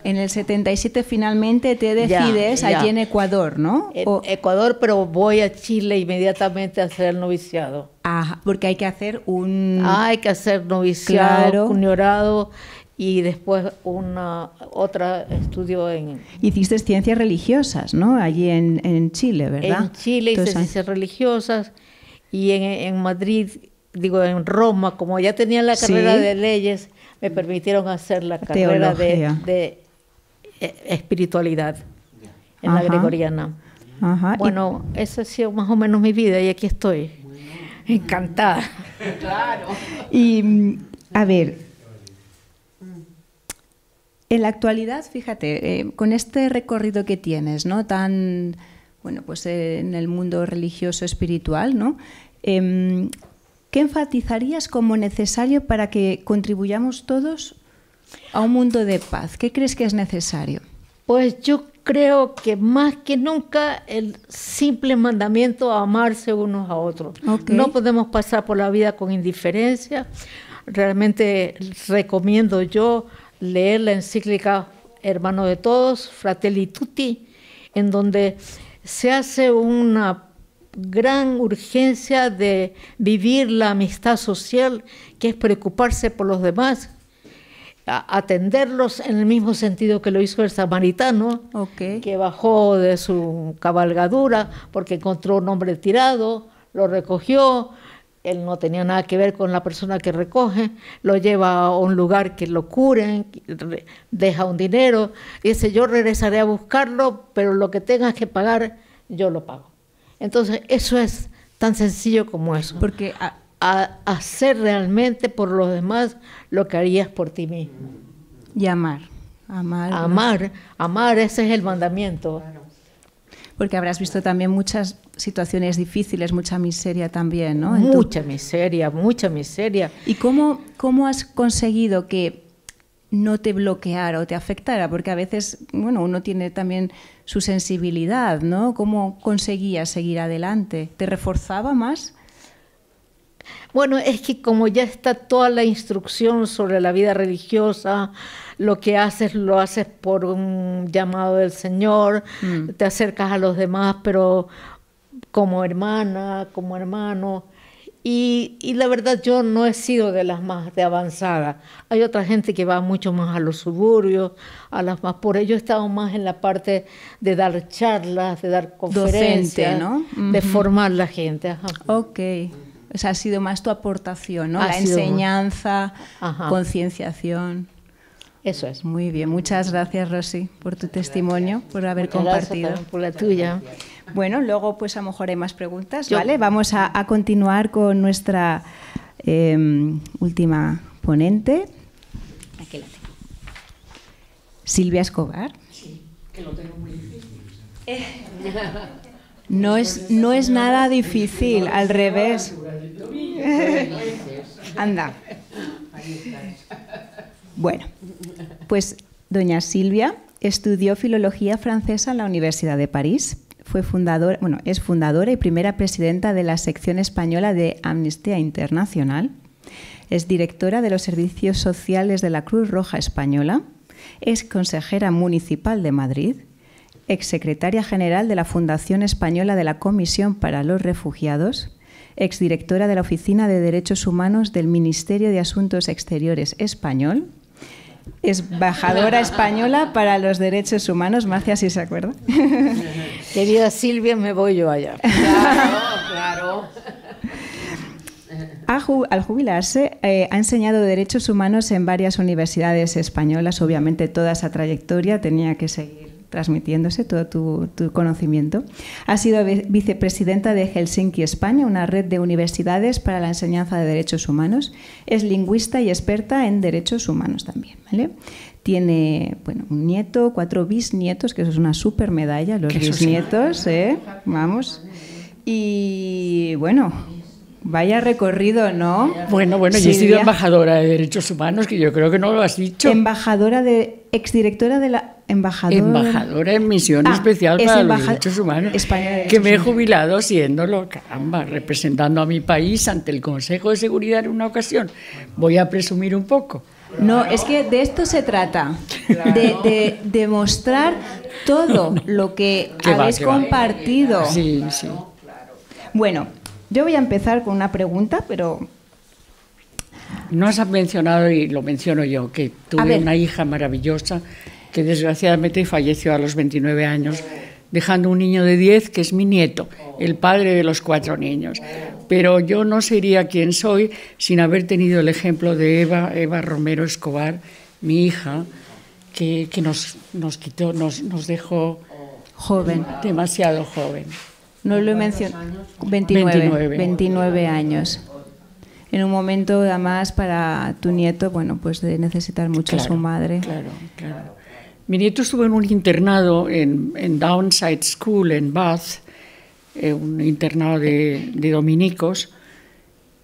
[SPEAKER 2] En el 77 finalmente te decides allí en Ecuador, ¿no?
[SPEAKER 5] Ecuador, pero voy a Chile inmediatamente a hacer el noviciado.
[SPEAKER 2] Ajá, porque hay que hacer
[SPEAKER 5] hay que hacer noviciado, cuñorado, y después otra estudio en...
[SPEAKER 2] Hiciste ciencias religiosas, ¿no? Allí en Chile, ¿verdad?
[SPEAKER 5] En Chile hice ciencias religiosas, y en Madrid, en Roma, como ya tenía la carrera de leyes, me permitieron hacer la carrera de espiritualidad en la gregoriana.
[SPEAKER 2] Ajá.
[SPEAKER 5] Bueno, esa ha sido más o menos mi vida, y aquí estoy, encantada.
[SPEAKER 2] Claro. Y, a ver, en la actualidad, fíjate, con este recorrido que tienes, ¿no? Tan, bueno, pues en el mundo religioso espiritual, ¿no? ¿Qué enfatizarías como necesario para que contribuyamos todos a un mundo de paz? ¿Qué crees que es necesario?
[SPEAKER 5] Pues yo creo que más que nunca el simple mandamiento a amarse unos a otros. Okay. No podemos pasar por la vida con indiferencia. Realmente recomiendo yo leer la encíclica Hermano de Todos, Fratelli Tutti, en donde se hace una gran urgencia de vivir la amistad social, que es preocuparse por los demás, atenderlos en el mismo sentido que lo hizo el samaritano, que bajó de su cabalgadura porque encontró un hombre tirado, lo recogió, él no tenía nada que ver con la persona que recoge, lo lleva a un lugar que lo curen, deja un dinero, y dice, yo regresaré a buscarlo, pero lo que tengas que pagar, yo lo pago. Entonces, eso es tan sencillo como eso.
[SPEAKER 2] Porque
[SPEAKER 5] hacer realmente por los demás lo que harías por ti mismo.
[SPEAKER 2] Y amar.
[SPEAKER 5] Amar, ese es el mandamiento.
[SPEAKER 2] Porque habrás visto también muchas situaciones difíciles, mucha miseria también, ¿no?
[SPEAKER 5] Mucha miseria.
[SPEAKER 2] ¿Y cómo has conseguido que no te bloqueara o te afectara? Porque a veces, bueno, uno tiene también su sensibilidad, ¿no? ¿Cómo conseguías seguir adelante? ¿Te reforzaba más?
[SPEAKER 5] Bueno, es que como ya está toda la instrucción sobre la vida religiosa, lo que haces lo haces por un llamado del Señor, te acercas a los demás, pero como hermana, como hermano. Y la verdad yo no he sido de las más de avanzada. Hay otra gente que va mucho más a los suburbios, a las más pobres. Yo he estado más en la parte de dar charlas, de dar conferencias,
[SPEAKER 2] docente, ¿no?
[SPEAKER 5] De formar la gente. Ajá.
[SPEAKER 2] Ok. O sea, ha sido más tu aportación, ¿no?
[SPEAKER 5] Ha
[SPEAKER 2] La
[SPEAKER 5] sido
[SPEAKER 2] enseñanza,
[SPEAKER 5] Ajá.
[SPEAKER 2] concienciación.
[SPEAKER 5] Eso es.
[SPEAKER 2] Muy bien. Muchas gracias, Rosy, por tu testimonio, por haber
[SPEAKER 5] Muchas
[SPEAKER 2] compartido.
[SPEAKER 5] gracias por la tuya.
[SPEAKER 2] Bueno, luego pues a lo mejor hay más preguntas,
[SPEAKER 5] Yo-
[SPEAKER 2] ¿vale? Vamos a continuar con nuestra última ponente. Aquí la tengo. Silvia Escobar.
[SPEAKER 6] Sí, que lo tengo muy difícil.
[SPEAKER 2] No es nada difícil, al revés. Anda. Bueno, pues doña Silvia estudió filología francesa en la Universidad de París. Es fundadora y primera presidenta de la sección española de Amnistía Internacional. Es directora de los servicios sociales de la Cruz Roja Española. Es consejera municipal de Madrid. Exsecretaria general de la Fundación Española de la Comisión para los Refugiados. Exdirectora de la Oficina de Derechos Humanos del Ministerio de Asuntos Exteriores español. Es embajadora española para los derechos humanos. Marcia, ¿sí se acuerda?
[SPEAKER 5] Querida Silvia, me voy yo allá.
[SPEAKER 3] Claro.
[SPEAKER 2] Al jubilarse, ha enseñado derechos humanos en varias universidades españolas. Obviamente, toda esa trayectoria tenía que seguir transmitiéndose, todo tu conocimiento. Ha sido vicepresidenta de Helsinki, España, una red de universidades para la enseñanza de derechos humanos. Es lingüista y experta en derechos humanos también, ¿vale? Tiene un nieto, 4 bisnietos, que eso es una super medalla, los bisnietos, vamos. Y bueno, vaya recorrido, ¿no?
[SPEAKER 6] Bueno, yo he sido embajadora de derechos humanos, que yo creo que no lo has dicho.
[SPEAKER 2] Exdirectora de la
[SPEAKER 6] Embajadora en misión especial para los derechos humanos, que me he jubilado siéndolo, caramba, representando a mi país ante el Consejo de Seguridad en una ocasión. Voy a presumir un poco.
[SPEAKER 2] No, es que de esto se trata, de demostrar todo lo que habéis compartido.
[SPEAKER 6] Sí.
[SPEAKER 2] Bueno, yo voy a empezar con una pregunta, pero...
[SPEAKER 6] No has mencionado, y lo menciono yo, que tuve una hija maravillosa que desgraciadamente falleció a los 29 años, dejando un niño de 10, que es mi nieto, el padre de los 4 niños. Pero yo no sería quien soy sin haber tenido el ejemplo de Eva Romero Escobar, mi hija, que nos quitó, nos dejó
[SPEAKER 2] joven,
[SPEAKER 6] demasiado joven.
[SPEAKER 2] No lo he mencionado. 29 años. En un momento, además, para tu nieto, pues de necesitar mucho a su madre.
[SPEAKER 6] Claro. Mi nieto estuvo en un internado en Downside School, en Bath, un internado de dominicos,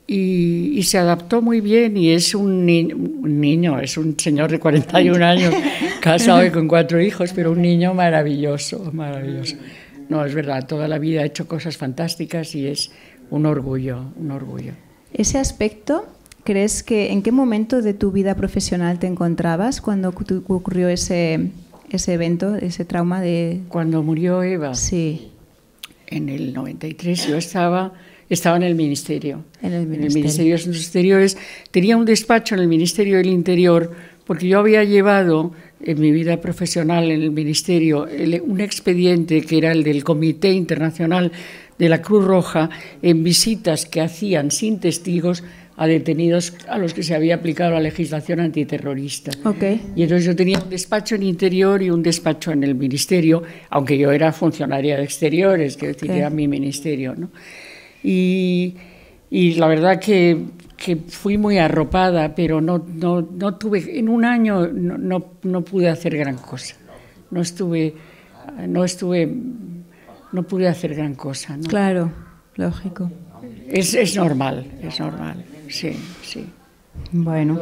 [SPEAKER 6] y se adaptó muy bien, y es un niño, es un señor de 41 años, casado y con 4 hijos, pero un niño maravilloso. No, es verdad, toda la vida ha hecho cosas fantásticas y es un orgullo.
[SPEAKER 2] Ese aspecto, ¿crees que en qué momento de tu vida profesional te encontrabas cuando ocurrió ese evento, ese trauma de...
[SPEAKER 6] Cuando murió Eva,
[SPEAKER 2] sí,
[SPEAKER 6] en el 93, yo estaba en el Ministerio.
[SPEAKER 2] En el
[SPEAKER 6] Ministerio de Asuntos Exteriores. Tenía un despacho en el Ministerio del Interior porque yo había llevado en mi vida profesional en el Ministerio un expediente que era el del Comité Internacional de la Cruz Roja en visitas que hacían sin testigos a detenidos a los que se había aplicado la legislación antiterrorista. Y entonces yo tenía un despacho en Interior y un despacho en el Ministerio, aunque yo era funcionaria de Exteriores, que era mi ministerio, ¿no? Y la verdad que fui muy arropada, pero no tuve, en un año no pude hacer gran cosa. No pude hacer gran cosa, ¿no?
[SPEAKER 2] Claro, lógico.
[SPEAKER 6] Es normal, sí.
[SPEAKER 2] Bueno.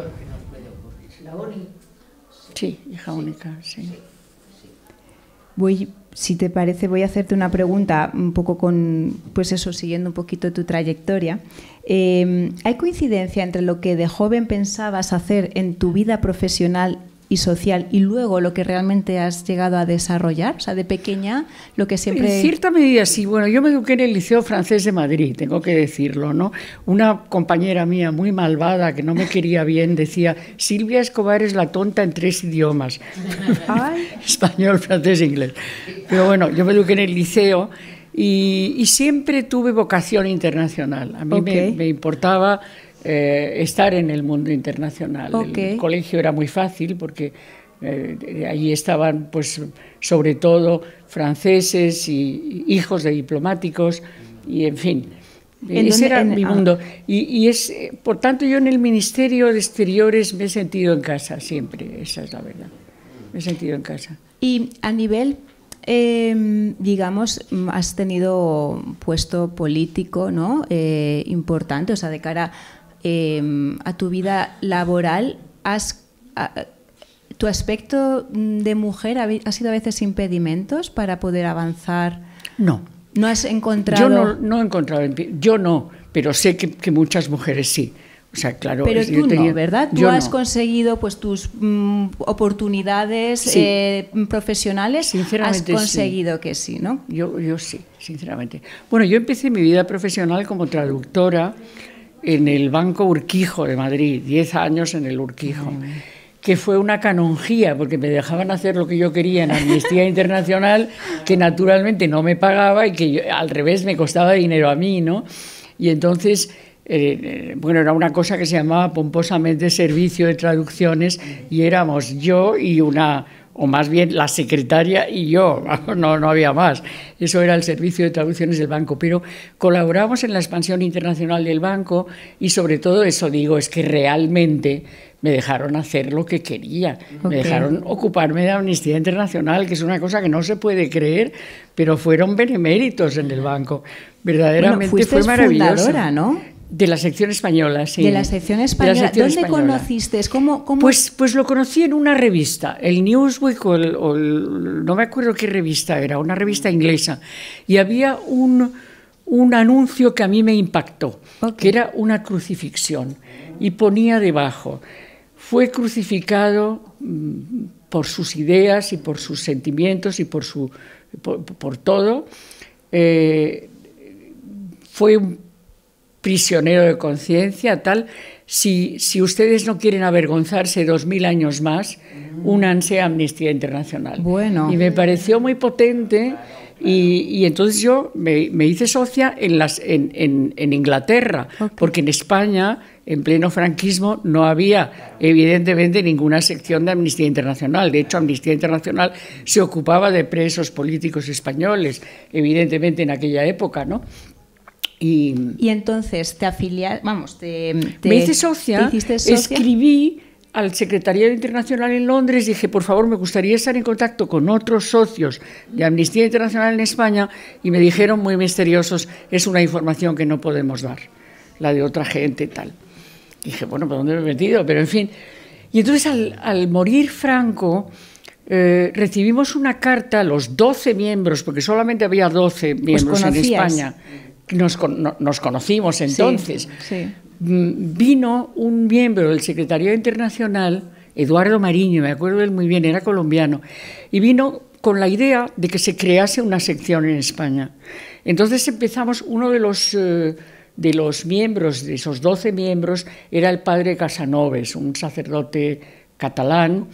[SPEAKER 6] Sí, hija única, sí.
[SPEAKER 2] Si te parece, voy a hacerte una pregunta un poco pues eso, siguiendo un poquito tu trayectoria. ¿Hay coincidencia entre lo que de joven pensabas hacer en tu vida profesional y social y luego lo que realmente has llegado a desarrollar? O sea, de pequeña, lo que siempre...
[SPEAKER 6] En cierta medida sí. Bueno, yo me eduqué en el Liceo Francés de Madrid, tengo que decirlo, ¿no? Una compañera mía muy malvada que no me quería bien decía: Silvia Escobar es la tonta en 3 idiomas. Español, francés e inglés. Pero bueno, yo me eduqué en el liceo y siempre tuve vocación internacional. A mí me importaba estar en el mundo internacional. El colegio era muy fácil porque allí estaban, pues, sobre todo franceses y hijos de diplomáticos y, en fin, ese era mi mundo. Y por tanto, yo en el Ministerio de Exteriores me he sentido en casa siempre, esa es la verdad. Me he sentido en casa.
[SPEAKER 2] Y a nivel, digamos, has tenido puesto político, ¿no? Importante, o sea, de cara a tu vida laboral, ¿tu aspecto de mujer ha sido a veces impedimentos para poder avanzar?
[SPEAKER 6] No.
[SPEAKER 2] ¿No has encontrado...?
[SPEAKER 6] Yo no he encontrado, yo no, pero sé que muchas mujeres sí. O sea, claro,
[SPEAKER 2] pero tú no, ¿verdad? Tú has conseguido pues tus oportunidades profesionales.
[SPEAKER 6] Sinceramente,
[SPEAKER 2] has conseguido que sí, ¿no?
[SPEAKER 6] Yo sí, sinceramente. Bueno, yo empecé mi vida profesional como traductora en el Banco Urquijo de Madrid, 10 años en el Urquijo, que fue una canonjía, porque me dejaban hacer lo que yo quería en Amnistía Internacional, que naturalmente no me pagaba y que al revés me costaba dinero a mí, ¿no? Y entonces... bueno, era una cosa que se llamaba pomposamente Servicio de Traducciones y éramos yo y o más bien la secretaria y yo, no había más. Eso era el Servicio de Traducciones del banco, pero colaboramos en la expansión internacional del banco y sobre todo eso digo, es que realmente me dejaron hacer lo que quería, me dejaron ocuparme de Amnistía Internacional, que es una cosa que no se puede creer, pero fueron beneméritos en el banco, verdaderamente fue maravilloso.
[SPEAKER 2] Fundadora, ¿no?
[SPEAKER 6] De la sección española, sí.
[SPEAKER 2] De la sección española. ¿Dónde conociste? ¿Cómo?
[SPEAKER 6] Pues lo conocí en una revista, el Newsweek no me acuerdo qué revista era, una revista inglesa. Y había un anuncio que a mí me impactó, que era una crucifixión. Y ponía debajo: fue crucificado por sus ideas y por sus sentimientos y por todo. Fue un prisionero de conciencia, tal. Si ustedes no quieren avergonzarse 2000 años más, únanse a Amnistía Internacional.
[SPEAKER 2] Bueno.
[SPEAKER 6] Y me pareció muy potente y entonces yo me hice socia en Inglaterra, porque en España, en pleno franquismo, no había evidentemente ninguna sección de Amnistía Internacional. De hecho, Amnistía Internacional se ocupaba de presos políticos españoles, evidentemente en aquella época, ¿no?
[SPEAKER 2] Y entonces te afiliaste,
[SPEAKER 6] me hice socia, escribí al Secretariado Internacional en Londres, dije, por favor, me gustaría estar en contacto con otros socios de Amnistía Internacional en España, y me dijeron muy misteriosos, es una información que no podemos dar, la de otra gente y tal. Dije, bueno, ¿por dónde me he metido? Pero en fin. Y entonces al morir Franco, recibimos una carta, los 12 miembros, porque solamente había 12 miembros en España. Nos conocimos entonces.
[SPEAKER 2] Sí.
[SPEAKER 6] Vino un miembro del Secretariado Internacional, Eduardo Mariño, me acuerdo de él muy bien, era colombiano, y vino con la idea de que se crease una sección en España. Entonces empezamos, uno de los miembros, de esos 12 miembros, era el padre Casanovas, un sacerdote catalán,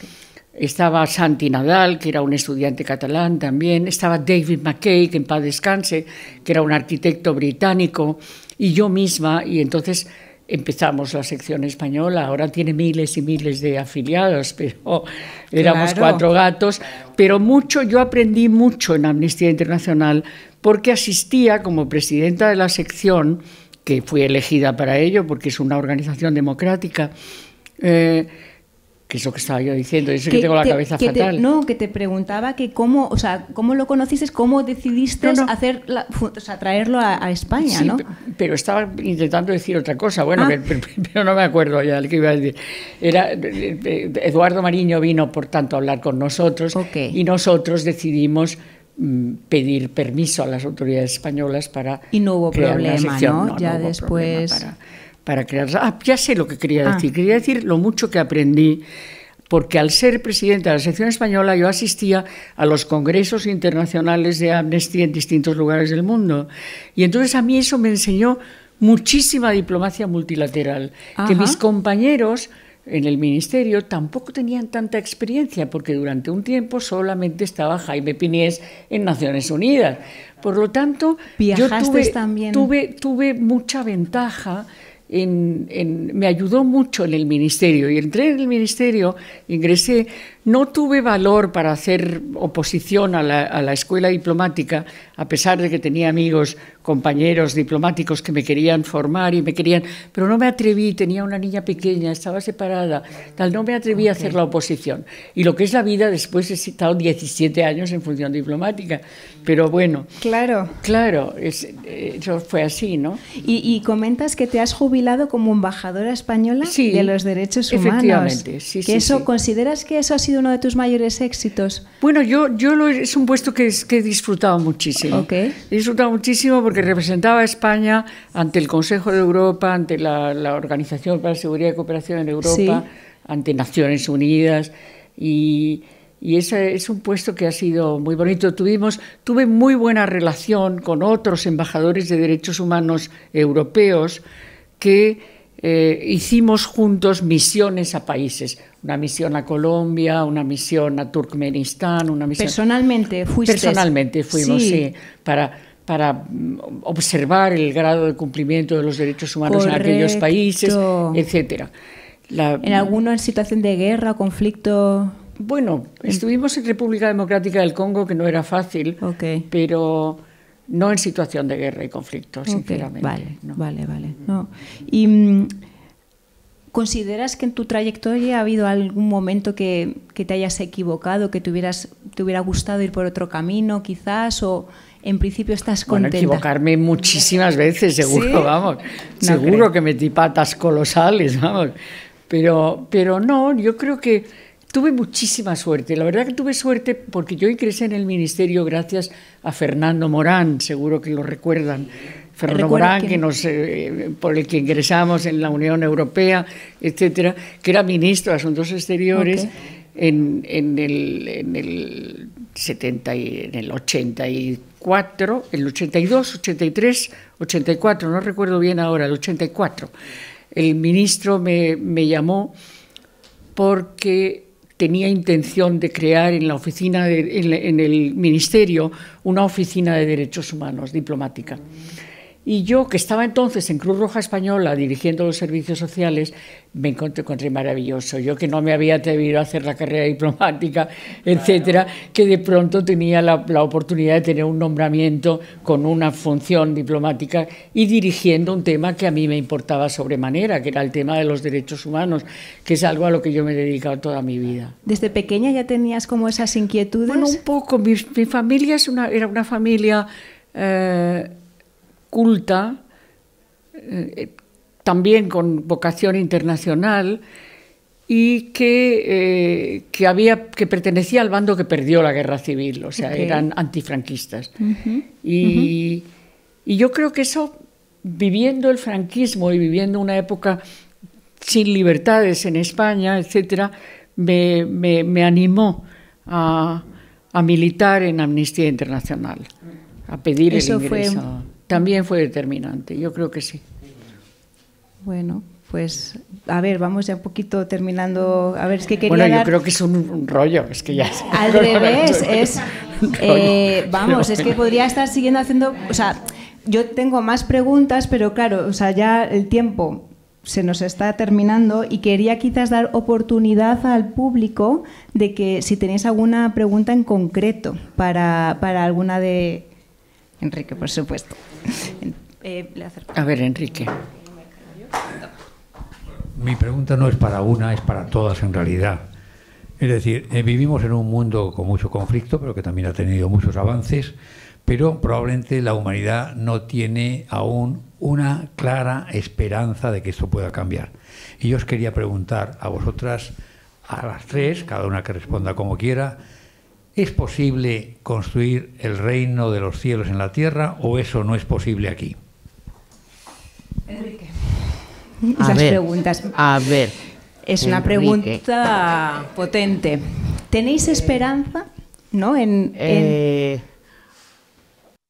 [SPEAKER 6] estaba Santi Nadal, que era un estudiante catalán también, estaba David Mackay, que en paz descanse, que era un arquitecto británico, y yo misma, y entonces empezamos la sección española. Ahora tiene miles y miles de afiliados, pero éramos 4 gatos. Pero yo aprendí mucho en Amnistía Internacional porque asistía como presidenta de la sección, que fui elegida para ello porque es una organización democrática, que es lo que estaba yo diciendo, eso que tengo la cabeza fatal.
[SPEAKER 2] Que te preguntaba que cómo lo conociste, cómo decidiste traerlo a España,
[SPEAKER 6] sí,
[SPEAKER 2] ¿no?
[SPEAKER 6] Pero estaba intentando decir otra cosa, bueno, pero no me acuerdo ya lo que iba a decir. Eduardo Mariño vino, por tanto, a hablar con nosotros, y nosotros decidimos pedir permiso a las autoridades españolas para
[SPEAKER 2] y no hubo
[SPEAKER 6] crear
[SPEAKER 2] problema,
[SPEAKER 6] una sección.
[SPEAKER 2] ¿no? Ya después...
[SPEAKER 6] Para crear... ya sé lo que quería decir. Quería decir lo mucho que aprendí, porque al ser presidenta de la sección española yo asistía a los congresos internacionales de Amnesty en distintos lugares del mundo. Y entonces a mí eso me enseñó muchísima diplomacia multilateral, que mis compañeros en el ministerio tampoco tenían tanta experiencia, porque durante un tiempo solamente estaba Jaime Piniés en Naciones Unidas. Por lo tanto, yo tuve mucha ventaja. Me ayudó mucho en el ministerio, y entré en el ministerio, ingresé, no tuve valor para hacer oposición a la escuela diplomática, a pesar de que tenía amigos, compañeros diplomáticos que me querían formar y me querían, pero no me atreví, tenía una niña pequeña, estaba separada, no me atreví a hacer la oposición. Y lo que es la vida, después he estado 17 años en función diplomática, pero bueno. Claro, eso fue así, ¿no?
[SPEAKER 2] Y comentas que te has jubilado como embajadora española de los derechos humanos.
[SPEAKER 6] Efectivamente, sí.
[SPEAKER 2] ¿Consideras que eso ha sido uno de tus mayores éxitos?
[SPEAKER 6] Bueno, es un puesto que he disfrutado muchísimo. He disfrutado muchísimo porque representaba a España ante el Consejo de Europa, ante la Organización para la Seguridad y Cooperación en Europa, ante Naciones Unidas, y ese es un puesto que ha sido muy bonito. Tuve muy buena relación con otros embajadores de derechos humanos europeos que hicimos juntos misiones a países, una misión a Colombia, una misión a Turkmenistán, una misión...
[SPEAKER 2] ¿Personalmente fuiste?
[SPEAKER 6] Personalmente fuimos, sí, para observar el grado de cumplimiento de los derechos humanos en aquellos países, etcétera.
[SPEAKER 2] ¿En alguno en situación de guerra o conflicto?
[SPEAKER 6] Bueno, estuvimos en República Democrática del Congo, que no era fácil, pero... no en situación de guerra y conflicto, sinceramente.
[SPEAKER 2] Vale. No. ¿Y consideras que en tu trayectoria ha habido algún momento que te hayas equivocado, que te hubiera gustado ir por otro camino, quizás, o en principio estás contenta?
[SPEAKER 6] Bueno, equivocarme muchísimas veces, seguro, ¿sí? Vamos. No seguro creo. Que metí patas colosales, vamos. Pero no, yo creo que tuve muchísima suerte. La verdad que tuve suerte porque yo ingresé en el ministerio gracias a Fernando Morán, seguro que lo recuerdan. Fernando Morán, por el que ingresamos en la Unión Europea, etcétera, que era ministro de Asuntos Exteriores en el 84, el 82, 83, 84, no recuerdo bien ahora, el 84. El ministro me llamó porque tenía intención de crear en la oficina, en el ministerio, una oficina de derechos humanos diplomática. Y yo, que estaba entonces en Cruz Roja Española dirigiendo los servicios sociales, me encontré maravilloso. Yo, que no me había atrevido a hacer la carrera diplomática, etcétera, que de pronto tenía la oportunidad de tener un nombramiento con una función diplomática y dirigiendo un tema que a mí me importaba sobremanera, que era el tema de los derechos humanos, que es algo a lo que yo me he dedicado toda mi vida.
[SPEAKER 2] ¿Desde pequeña ya tenías como esas inquietudes?
[SPEAKER 6] Bueno, un poco. Mi familia era una familia... culta, también con vocación internacional, y que pertenecía al bando que perdió la guerra civil, o sea, eran antifranquistas. Y yo creo que eso, viviendo el franquismo y viviendo una época sin libertades en España, etcétera, me animó a militar en Amnistía Internacional, a pedir el ingreso. También fue determinante, yo creo que sí.
[SPEAKER 2] Bueno, pues a ver, vamos ya un poquito terminando. A ver, es que quería
[SPEAKER 6] Bueno, yo creo que es un rollo, es que ya...
[SPEAKER 2] Al revés, es... vamos, es que podría estar siguiendo haciendo... O sea, yo tengo más preguntas, pero claro, o sea, ya el tiempo se nos está terminando y quería quizás dar oportunidad al público de que si tenéis alguna pregunta en concreto para alguna de... Enrique, por supuesto. Le acerco.
[SPEAKER 6] A ver, Enrique.
[SPEAKER 7] Mi pregunta no es para una, es para todas en realidad. Es decir, vivimos en un mundo con mucho conflicto, pero que también ha tenido muchos avances, pero probablemente la humanidad no tiene aún una clara esperanza de que esto pueda cambiar. Y yo os quería preguntar a vosotras, a las tres, cada una que responda como quiera, ¿es posible construir el reino de los cielos en la tierra o eso no es posible aquí?
[SPEAKER 2] Enrique.
[SPEAKER 3] Preguntas. A ver.
[SPEAKER 2] Es una pregunta potente. ¿Tenéis esperanza? ¿No?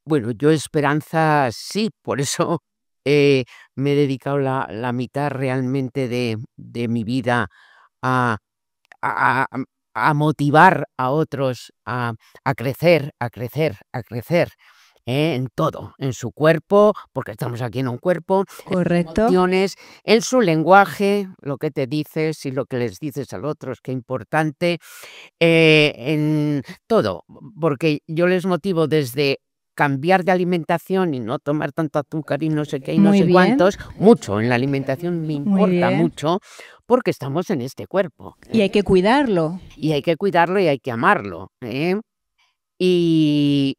[SPEAKER 3] Bueno, yo esperanza sí, por eso me he dedicado la mitad realmente de mi vida a motivar a otros a crecer, en todo, en su cuerpo, porque estamos aquí en un cuerpo,
[SPEAKER 2] correcto,
[SPEAKER 3] en emociones, en su lenguaje, lo que te dices y lo que les dices al otro, es que importante, en todo, porque yo les motivo desde cambiar de alimentación y no tomar tanto azúcar y no sé qué y no sé cuántos, mucho en la alimentación me importa mucho, porque estamos en este cuerpo.
[SPEAKER 2] Y hay que cuidarlo.
[SPEAKER 3] Y hay que cuidarlo y hay que amarlo, y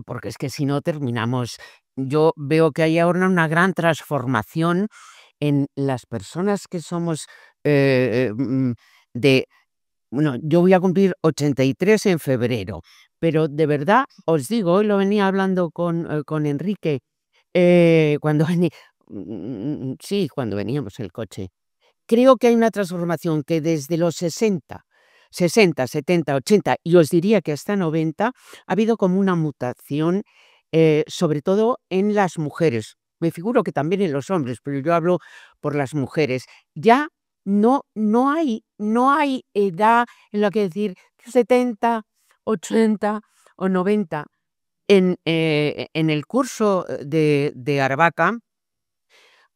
[SPEAKER 3] porque es que si no terminamos. Yo veo que hay ahora una gran transformación en las personas que somos bueno, yo voy a cumplir 83 en febrero, pero de verdad os digo, hoy lo venía hablando con Enrique, cuando veníamos en el coche. Creo que hay una transformación que desde los 60, 70, 80 y os diría que hasta 90 ha habido como una mutación, sobre todo en las mujeres. Me figuro que también en los hombres, pero yo hablo por las mujeres. Ya no hay edad en la que decir 70, 80 o 90. En el curso de Arbaca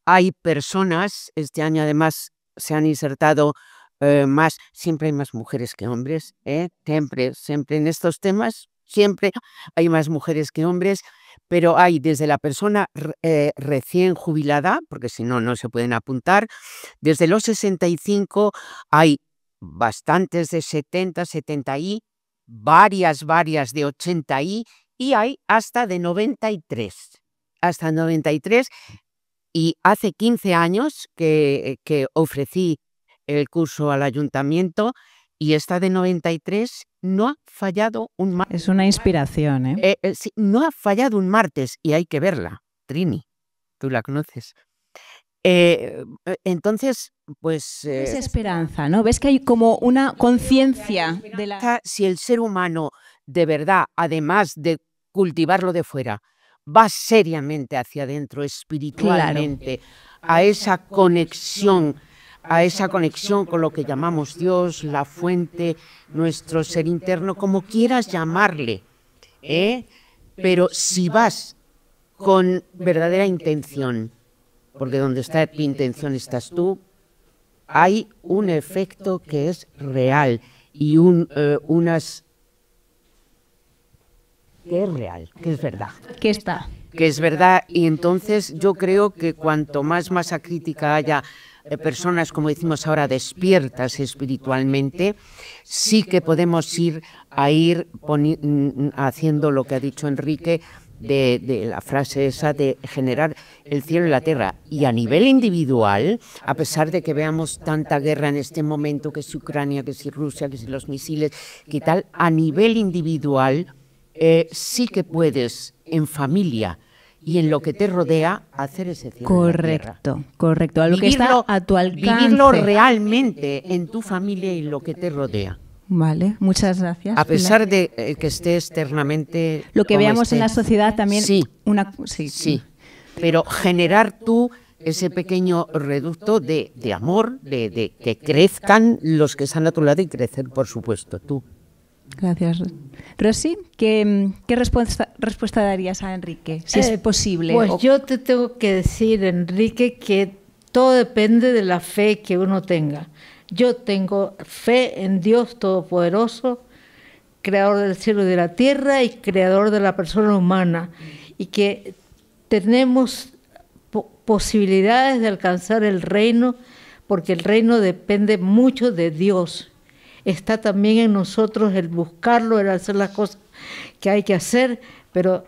[SPEAKER 3] hay personas, este año además se han insertado más, siempre hay más mujeres que hombres, siempre en estos temas, siempre hay más mujeres que hombres, pero hay desde la persona recién jubilada, porque si no, no se pueden apuntar, desde los 65 hay bastantes de 70, 70 y, varias de 80 y hay hasta de 93, hasta 93, y hace 15 años que ofrecí el curso al ayuntamiento y esta de 93 no ha fallado un martes.
[SPEAKER 2] Es una inspiración, ¿eh?
[SPEAKER 3] Sí, no ha fallado un martes y hay que verla, Trini, tú la conoces. Entonces, pues...
[SPEAKER 2] es esperanza, ¿no? ¿Ves que hay como una conciencia de la...
[SPEAKER 3] Si el ser humano, de verdad, además de cultivarlo de fuera, va seriamente hacia adentro, espiritualmente, claro, a esa conexión con lo que llamamos Dios, la fuente, nuestro ser interno, como quieras llamarle, pero si vas con verdadera intención, porque donde está tu intención estás tú, hay un efecto que es real y que es real, que es verdad.
[SPEAKER 2] Que está.
[SPEAKER 3] Que es verdad, y entonces yo creo que cuanto más masa crítica haya, personas, como decimos ahora, despiertas espiritualmente, sí que podemos ir haciendo lo que ha dicho Enrique, de la frase esa de generar el cielo y la tierra. Y a nivel individual, a pesar de que veamos tanta guerra en este momento, que es Ucrania, que es Rusia, que es los misiles, que tal, a nivel individual sí que puedes, en familia y en lo que te rodea, hacer ese cielo.
[SPEAKER 2] Correcto, correcto. A lo que está a tu alcance.
[SPEAKER 3] Vivirlo realmente en tu familia y lo que te rodea.
[SPEAKER 2] Vale, muchas gracias.
[SPEAKER 3] A pesar de que esté externamente...
[SPEAKER 2] Lo que veamos en la sociedad también...
[SPEAKER 3] Sí,
[SPEAKER 2] sí.
[SPEAKER 3] Pero generar tú ese pequeño reducto de amor, de que crezcan los que están a tu lado y crecer, por supuesto, tú.
[SPEAKER 2] Gracias. Rosy, ¿qué respuesta darías a Enrique? Si es posible.
[SPEAKER 5] Pues yo te tengo que decir, Enrique, que todo depende de la fe que uno tenga. Yo tengo fe en Dios Todopoderoso, creador del cielo y de la tierra y creador de la persona humana, y que tenemos posibilidades de alcanzar el reino, porque el reino depende mucho de Dios. Está también en nosotros el buscarlo, el hacer las cosas que hay que hacer, pero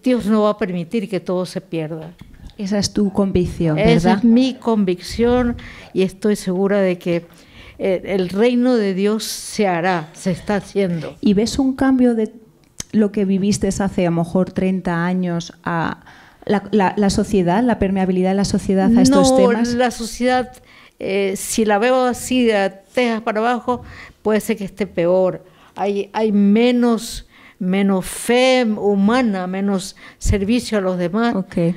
[SPEAKER 5] Dios no va a permitir que todo se pierda.
[SPEAKER 2] Esa es tu convicción, ¿verdad?
[SPEAKER 5] Esa es mi convicción y estoy segura de que el reino de Dios se hará, se está haciendo.
[SPEAKER 2] ¿Y ves un cambio de lo que viviste hace a lo mejor 30 años a la sociedad, la permeabilidad de la sociedad a estos temas?
[SPEAKER 5] No, la sociedad, si la veo así de tejas para abajo, puede ser que esté peor. Hay menos fe humana, menos servicio a los demás.
[SPEAKER 2] Okay.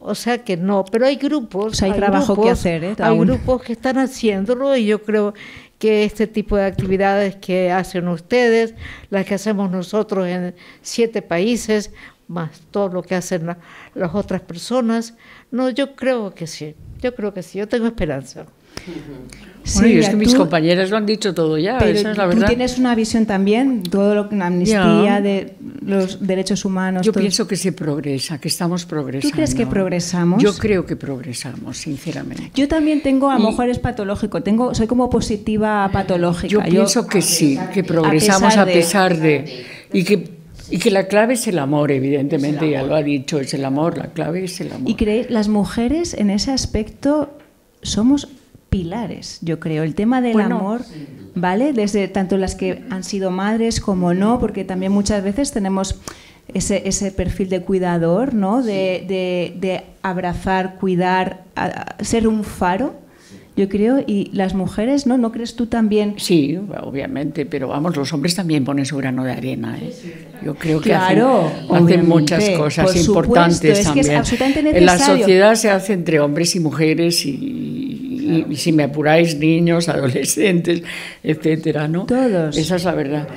[SPEAKER 5] O sea que no, pero hay grupos.
[SPEAKER 2] O sea, hay trabajo que hacer,
[SPEAKER 5] Hay grupos que están haciéndolo y yo creo que este tipo de actividades que hacen ustedes, las que hacemos nosotros en 7 países, más todo lo que hacen las otras personas, no, yo creo que sí, yo tengo esperanza.
[SPEAKER 6] Bueno, y es que mis compañeras lo han dicho todo ya,
[SPEAKER 2] pero
[SPEAKER 6] esa es la verdad.
[SPEAKER 2] Tú tienes una visión también, todo lo que una amnistía de los derechos humanos.
[SPEAKER 6] Yo pienso que se progresa, que estamos progresando.
[SPEAKER 2] ¿Tú crees que progresamos?
[SPEAKER 6] Yo creo que progresamos, sinceramente.
[SPEAKER 2] Yo también tengo, a lo mejor es patológico, soy como positiva patológica.
[SPEAKER 6] Yo pienso que sí, que progresamos a pesar de y que la clave es el amor, evidentemente, ya lo ha dicho, es el amor, la clave es el amor.
[SPEAKER 2] Y las mujeres en ese aspecto somos pilares, yo creo. El tema del amor, ¿vale? Desde tanto las que han sido madres como no, porque también muchas veces tenemos ese perfil de cuidador, ¿no? De abrazar, cuidar, ser un faro, yo creo, y las mujeres, ¿no? ¿No crees tú también?
[SPEAKER 6] Sí, obviamente, pero vamos, los hombres también ponen su grano de arena, ¿eh? Yo creo que
[SPEAKER 2] claro,
[SPEAKER 6] hacen muchas cosas importantes
[SPEAKER 2] es
[SPEAKER 6] también.
[SPEAKER 2] Que es absolutamente necesario.
[SPEAKER 6] En la sociedad se hace entre hombres y mujeres y si me apuráis, niños, adolescentes, etcétera, ¿no?
[SPEAKER 2] Todos.
[SPEAKER 6] Esa es la verdad.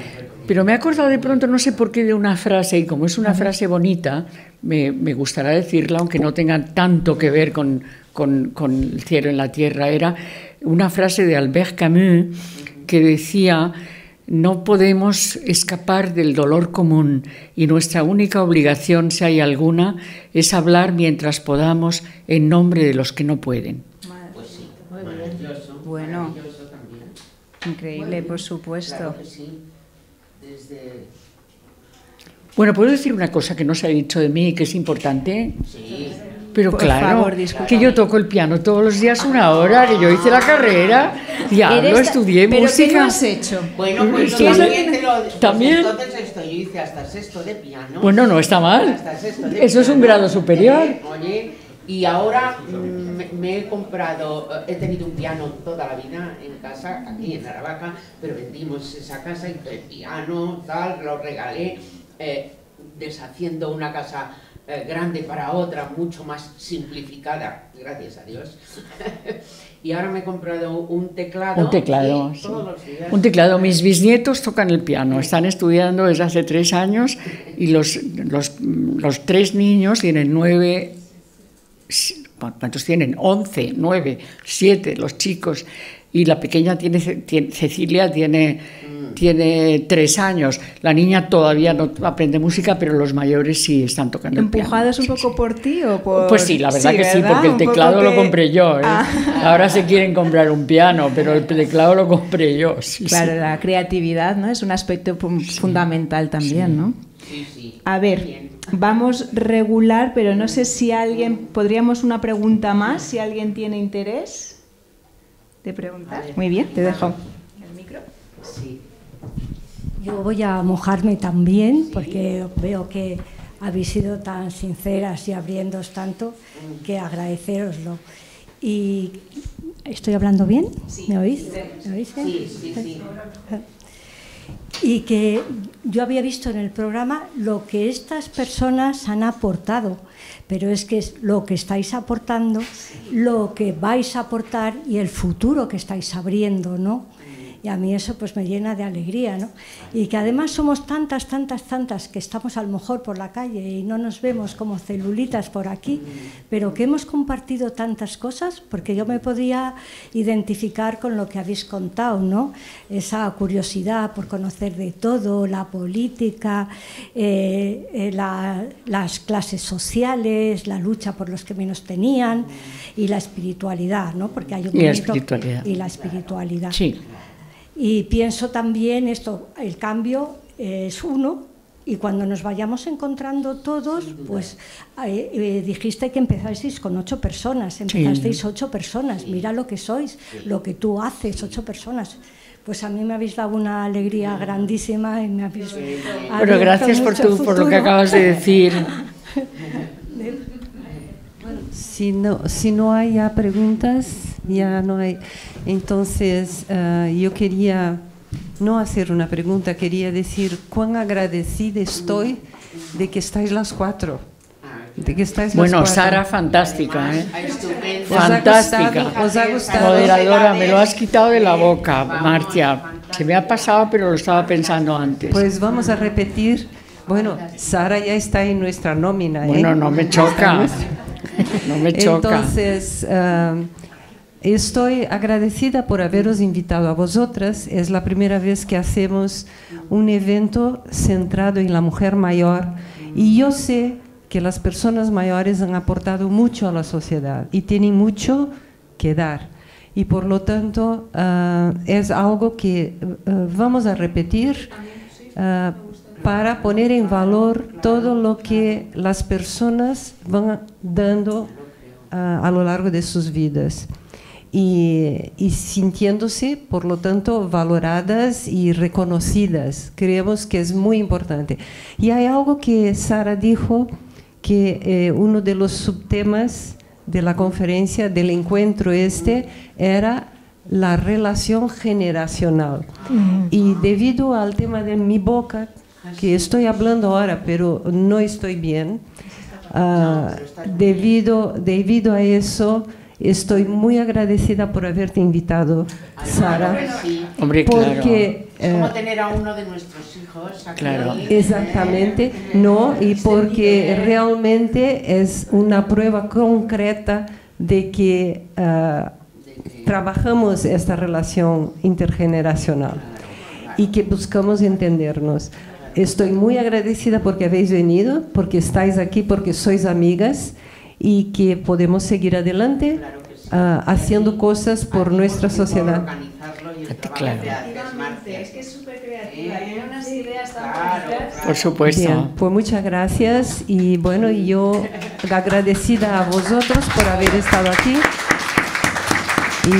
[SPEAKER 6] Pero me he acordado de pronto, no sé por qué, de una frase, y como es una frase bonita, me gustará decirla, aunque no tenga tanto que ver con el cielo en la tierra. Era una frase de Albert Camus que decía: no podemos escapar del dolor común y nuestra única obligación, si hay alguna, es hablar mientras podamos en nombre de los que no pueden.
[SPEAKER 3] Pues sí, maravilloso.
[SPEAKER 2] Bueno,
[SPEAKER 3] maravilloso también.
[SPEAKER 2] Increíble, por supuesto.
[SPEAKER 3] Claro que sí.
[SPEAKER 6] Bueno, ¿puedo decir una cosa que no se ha dicho de mí y que es importante?
[SPEAKER 3] Sí.
[SPEAKER 6] Pero
[SPEAKER 2] por
[SPEAKER 6] claro,
[SPEAKER 2] favor,
[SPEAKER 6] que yo toco el piano todos los días 1 hora, que yo hice la carrera, estudié
[SPEAKER 2] ¿Pero
[SPEAKER 6] música.
[SPEAKER 2] qué no has hecho?
[SPEAKER 3] Bueno, pues
[SPEAKER 6] ¿Qué es
[SPEAKER 3] también te lo
[SPEAKER 6] también?
[SPEAKER 3] Entonces yo hice hasta 6º de piano.
[SPEAKER 6] Bueno, no está mal.
[SPEAKER 3] Hasta 6º de
[SPEAKER 6] Eso es un
[SPEAKER 3] piano.
[SPEAKER 6] grado superior.
[SPEAKER 3] Oye, y ahora me he comprado, he tenido un piano toda la vida en casa, aquí en Aravaca, pero vendimos esa casa y el piano, tal, lo regalé, deshaciendo una casa grande para otra, mucho más simplificada, gracias a Dios. Y ahora me he comprado un teclado.
[SPEAKER 6] Un teclado,
[SPEAKER 3] sí.
[SPEAKER 6] todos los días. Un teclado. Mis bisnietos tocan el piano, están estudiando desde hace 3 años y los 3 niños tienen 9... ¿Cuántos tienen? 11, 9, 7 los chicos, y la pequeña Cecilia tiene 3 años. La niña todavía no aprende música, pero los mayores sí están tocando el piano.
[SPEAKER 2] ¿Empujadas un poco por ti o por...?
[SPEAKER 6] Pues sí, la verdad que sí,
[SPEAKER 2] ¿verdad?
[SPEAKER 6] porque el teclado lo compré yo.
[SPEAKER 2] Ah.
[SPEAKER 6] Ahora se quieren comprar un piano, pero el teclado lo compré yo. Sí,
[SPEAKER 2] claro,
[SPEAKER 6] sí.
[SPEAKER 2] La creatividad, ¿no? Es un aspecto fundamental también, ¿no?
[SPEAKER 3] Sí, sí.
[SPEAKER 2] A ver, vamos regular, pero no sé si podríamos una pregunta más, si alguien tiene interés de preguntar. Muy bien, te dejo el micro.
[SPEAKER 3] Sí.
[SPEAKER 8] Yo voy a mojarme también, porque veo que habéis sido tan sinceras y abriéndoos tanto, que agradeceroslo. Y ¿estoy hablando bien?
[SPEAKER 3] Sí.
[SPEAKER 8] ¿Me oís? ¿Me oís bien?
[SPEAKER 3] Sí, sí, sí.
[SPEAKER 8] y que yo había visto en el programa lo que estas personas han aportado, pero es que es lo que estáis aportando, lo que vais a aportar y el futuro que estáis abriendo, ¿no? Y a mí eso pues me llena de alegría, ¿no? Y que además somos tantas que estamos a lo mejor por la calle y no nos vemos como celulitas por aquí, pero que hemos compartido tantas cosas, porque yo me podía identificar con lo que habéis contado, ¿no? Esa curiosidad por conocer de todo, la política, las clases sociales, la lucha por los que menos tenían y la espiritualidad, ¿no? Porque hay un momento, y la espiritualidad.
[SPEAKER 6] Sí.
[SPEAKER 8] Y pienso también esto, el cambio es uno, y cuando nos vayamos encontrando todos, pues dijiste que empezasteis con 8 personas, empezasteis 8 personas, mira lo que sois, lo que tú haces, 8 personas. Pues a mí me habéis dado una alegría grandísima y me habéis...
[SPEAKER 6] Pero gracias por lo que acabas de decir.
[SPEAKER 1] Si no hay ya preguntas, ya no hay. Entonces, yo quería no hacer una pregunta, quería decir cuán agradecida estoy de que estáis las 4. De que estáis
[SPEAKER 6] bueno,
[SPEAKER 1] las 4.
[SPEAKER 6] Sara, fantástica, ¿eh?
[SPEAKER 1] Fantástica. ¿Os ha gustado?
[SPEAKER 6] Moderadora, me lo has quitado de la boca, Marcia. Se me ha pasado, pero lo estaba pensando antes.
[SPEAKER 1] Pues vamos a repetir. Bueno, Sara ya está en nuestra nómina.
[SPEAKER 6] Bueno, no me choca. No me choca.
[SPEAKER 1] Entonces, estoy agradecida por haberos invitado a vosotras. Es la primera vez que hacemos un evento centrado en la mujer mayor. Y yo sé que las personas mayores han aportado mucho a la sociedad y tienen mucho que dar. Y por lo tanto, es algo que vamos a repetir para poner en valor todo lo que las personas van dando a lo largo de sus vidas y sintiéndose, por lo tanto, valoradas y reconocidas. Creemos que es muy importante. Y hay algo que Sara dijo, que uno de los subtemas de la conferencia, del encuentro era la relación generacional. Y debido al tema de mi boca, que estoy hablando ahora, pero no estoy bien. Debido a eso, estoy muy agradecida por haberte invitado, Sara.
[SPEAKER 6] Hombre,
[SPEAKER 1] porque,
[SPEAKER 3] claro. Es como tener a uno de nuestros hijos aquí.
[SPEAKER 6] Claro.
[SPEAKER 1] Exactamente, no, y porque realmente es una prueba concreta de que trabajamos esta relación intergeneracional y que buscamos entendernos. Estoy muy agradecida porque habéis venido, porque estáis aquí, porque sois amigas y que podemos seguir adelante haciendo cosas por nuestra sociedad.
[SPEAKER 6] Claro.
[SPEAKER 2] Es que es súper creativa, tiene unas ideas tan bonitas.
[SPEAKER 6] Por supuesto.
[SPEAKER 1] Bien, pues muchas gracias y bueno, yo agradecida a vosotros por haber estado aquí. Y